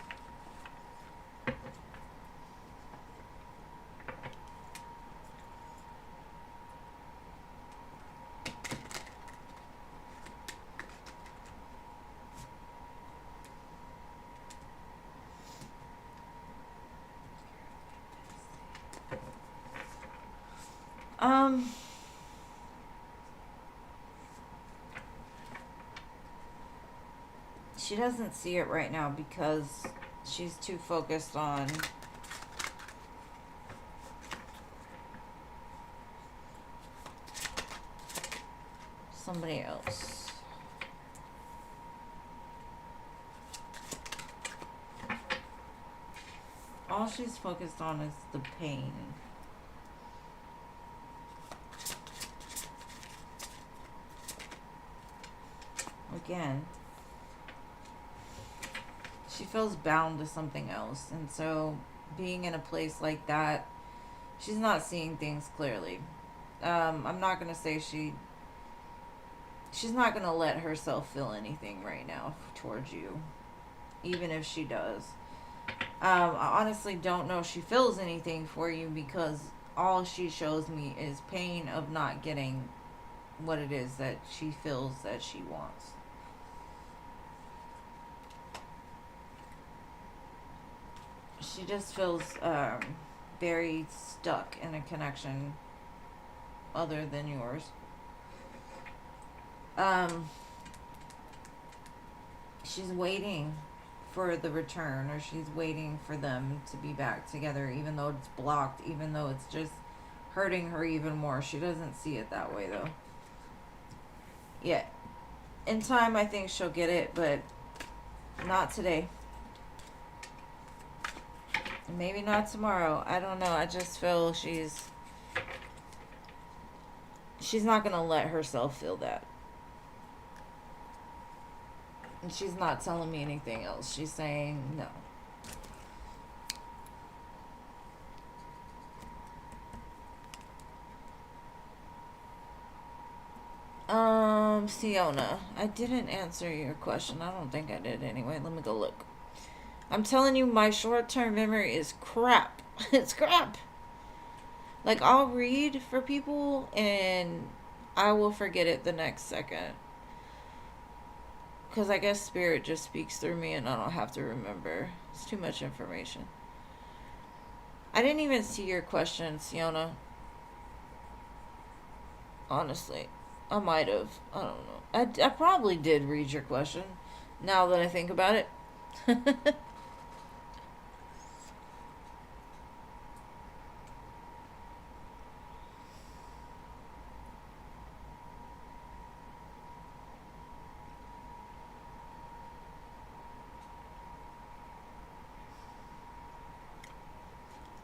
She doesn't see it right now because she's too focused on somebody else. All she's focused on is the pain. Again, she feels bound to something else, and so being in a place like that, she's not seeing things clearly. I'm not gonna say she's not gonna let herself feel anything right now towards you, even if she does. I honestly don't know if she feels anything for you because all she shows me is pain of not getting what it is that she feels that she wants. She just feels very stuck in a connection other than yours. She's waiting for the return, or she's waiting for them to be back together, even though it's blocked, even though it's just hurting her even more. She doesn't see it that way, though. Yeah. In time, I think she'll get it, but not today. Maybe not tomorrow. I don't know. I just feel she's not going to let herself feel that. And she's not telling me anything else. She's saying no. Siona, I didn't answer your question. I don't think I did anyway. Let me go look. I'm telling you, my short-term memory is crap. It's crap. Like, I'll read for people and I will forget it the next second. Because I guess spirit just speaks through me and I don't have to remember. It's too much information. I didn't even see your question, Siona. Honestly. I might have. I don't know. I probably did read your question. Now that I think about it.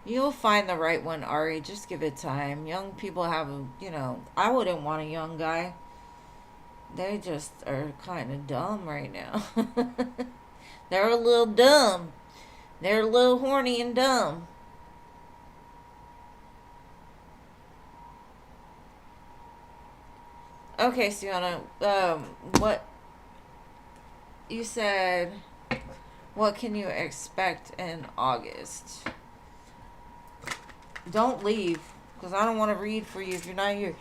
You'll find the right one, Ari. Just give it time. Young people have I wouldn't want a young guy. They just are kind of dumb right now. They're a little dumb. They're a little horny and dumb. Okay, Sienna. What you said? What can you expect in August? Don't leave, because I don't want to read for you if you're not here.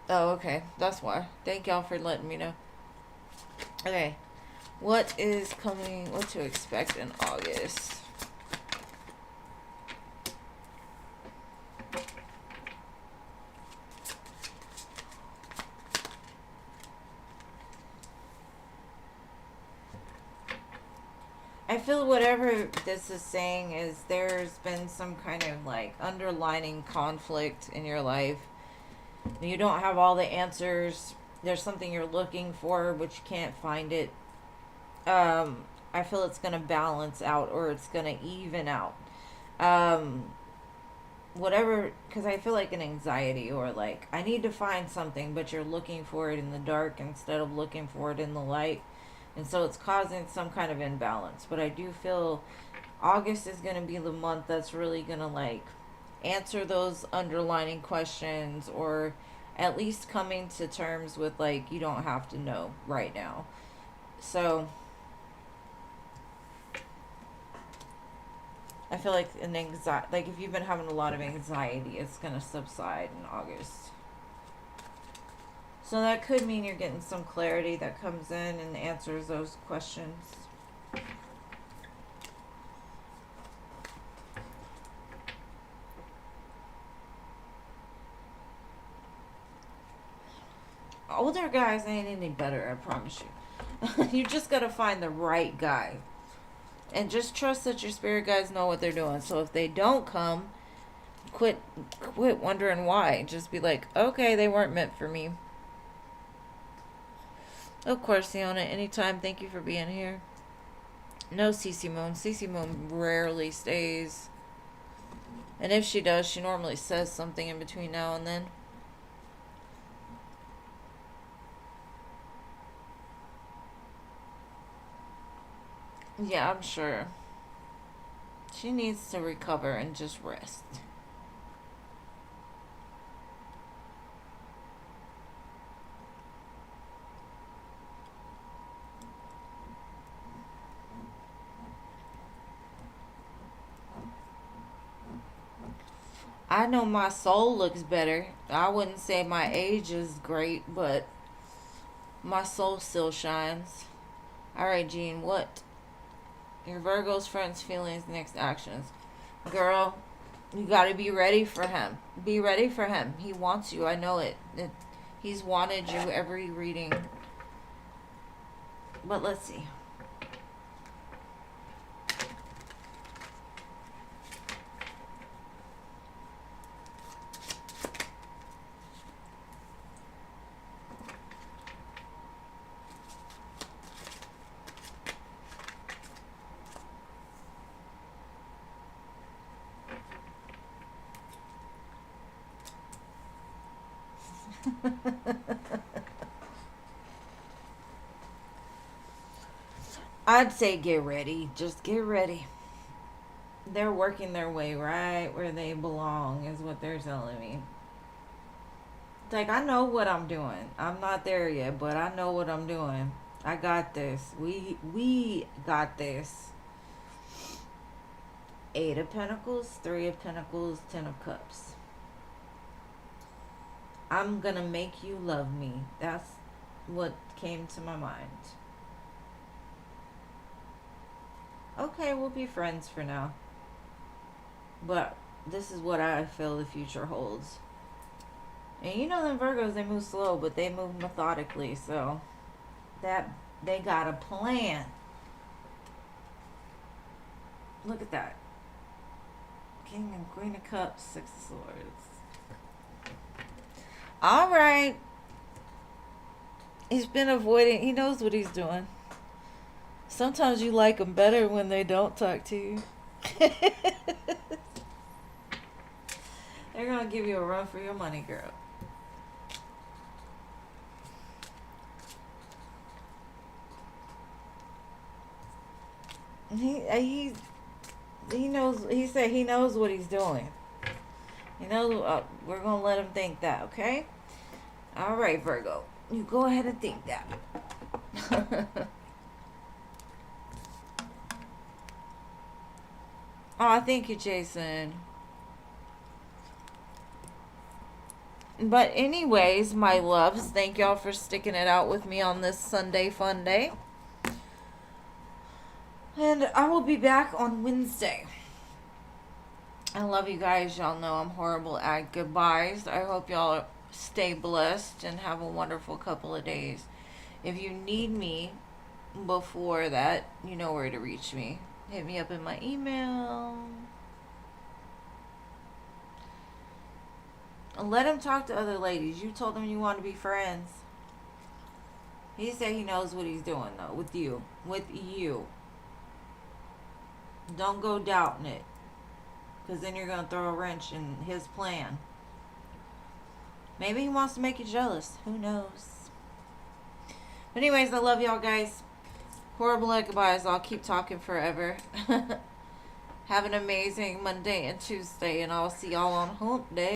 Oh, okay. That's why. Thank y'all for letting me know. Okay. What is coming? What to expect in August? I feel whatever this is saying is there's been some kind of like underlining conflict in your life. You don't have all the answers. There's something you're looking for, but you can't find it. I feel it's going to balance out, or it's going to even out. Whatever, because I feel like an anxiety, or like I need to find something, but you're looking for it in the dark instead of looking for it in the light. And so it's causing some kind of imbalance. But I do feel August is going to be the month that's really going to like answer those underlining questions, or at least coming to terms with like you don't have to know right now. So I feel like like if you've been having a lot of anxiety, it's going to subside in August. So that could mean you're getting some clarity that comes in and answers those questions. older guys ain't any better, I promise you. You just gotta find the right guy. And just trust that your spirit guides know what they're doing. So if they don't come, quit wondering why. Just be like, okay, they weren't meant for me. Of course, Siona, anytime. Thank you for being here. No CC Moon. CC Moon rarely stays. And if she does, she normally says something in between now and then. Yeah, I'm sure. She needs to recover and just rest. I know my soul looks better. I wouldn't say my age is great, but my soul still shines. Alright, Jean, what? Your Virgo's friends' feelings, next actions. Girl, you gotta be ready for him. Be ready for him. He wants you. I know it. He's wanted you every reading. But let's see. I'd say get ready. Just get ready. They're working their way right where they belong, is what they're telling me. It's like, I know what I'm doing. I'm not there yet, but I know what I'm doing. I got this. We got this. 8 of Pentacles, 3 of Pentacles, 10 of Cups. I'm gonna make you love me. That's what came to my mind. Okay, we'll be friends for now. But this is what I feel the future holds. And you know them Virgos, they move slow, but they move methodically. So that they got a plan. Look at that. King and Queen of Cups, 6 of Swords. All right. He's been avoiding. He knows what he's doing. Sometimes you like them better when they don't talk to you. They're going to give you a run for your money, girl. He knows. He said he knows what he's doing. You know, we're going to let him think that, okay? All right, Virgo. You go ahead and think that. Oh, thank you, Jason. But anyways, my loves, thank y'all for sticking it out with me on this Sunday fun day. And I will be back on Wednesday. I love you guys. Y'all know I'm horrible at goodbyes. I hope y'all stay blessed and have a wonderful couple of days. If you need me before that, you know where to reach me. Hit me up in my email. And let him talk to other ladies. You told him you want to be friends. He said he knows what he's doing, though, with you. With you. Don't go doubting it. Because then you're going to throw a wrench in his plan. Maybe he wants to make you jealous. Who knows? But anyways, I love y'all guys. Horrible goodbyes. I'll keep talking forever. Have an amazing Monday and Tuesday. And I'll see y'all on Hump Day.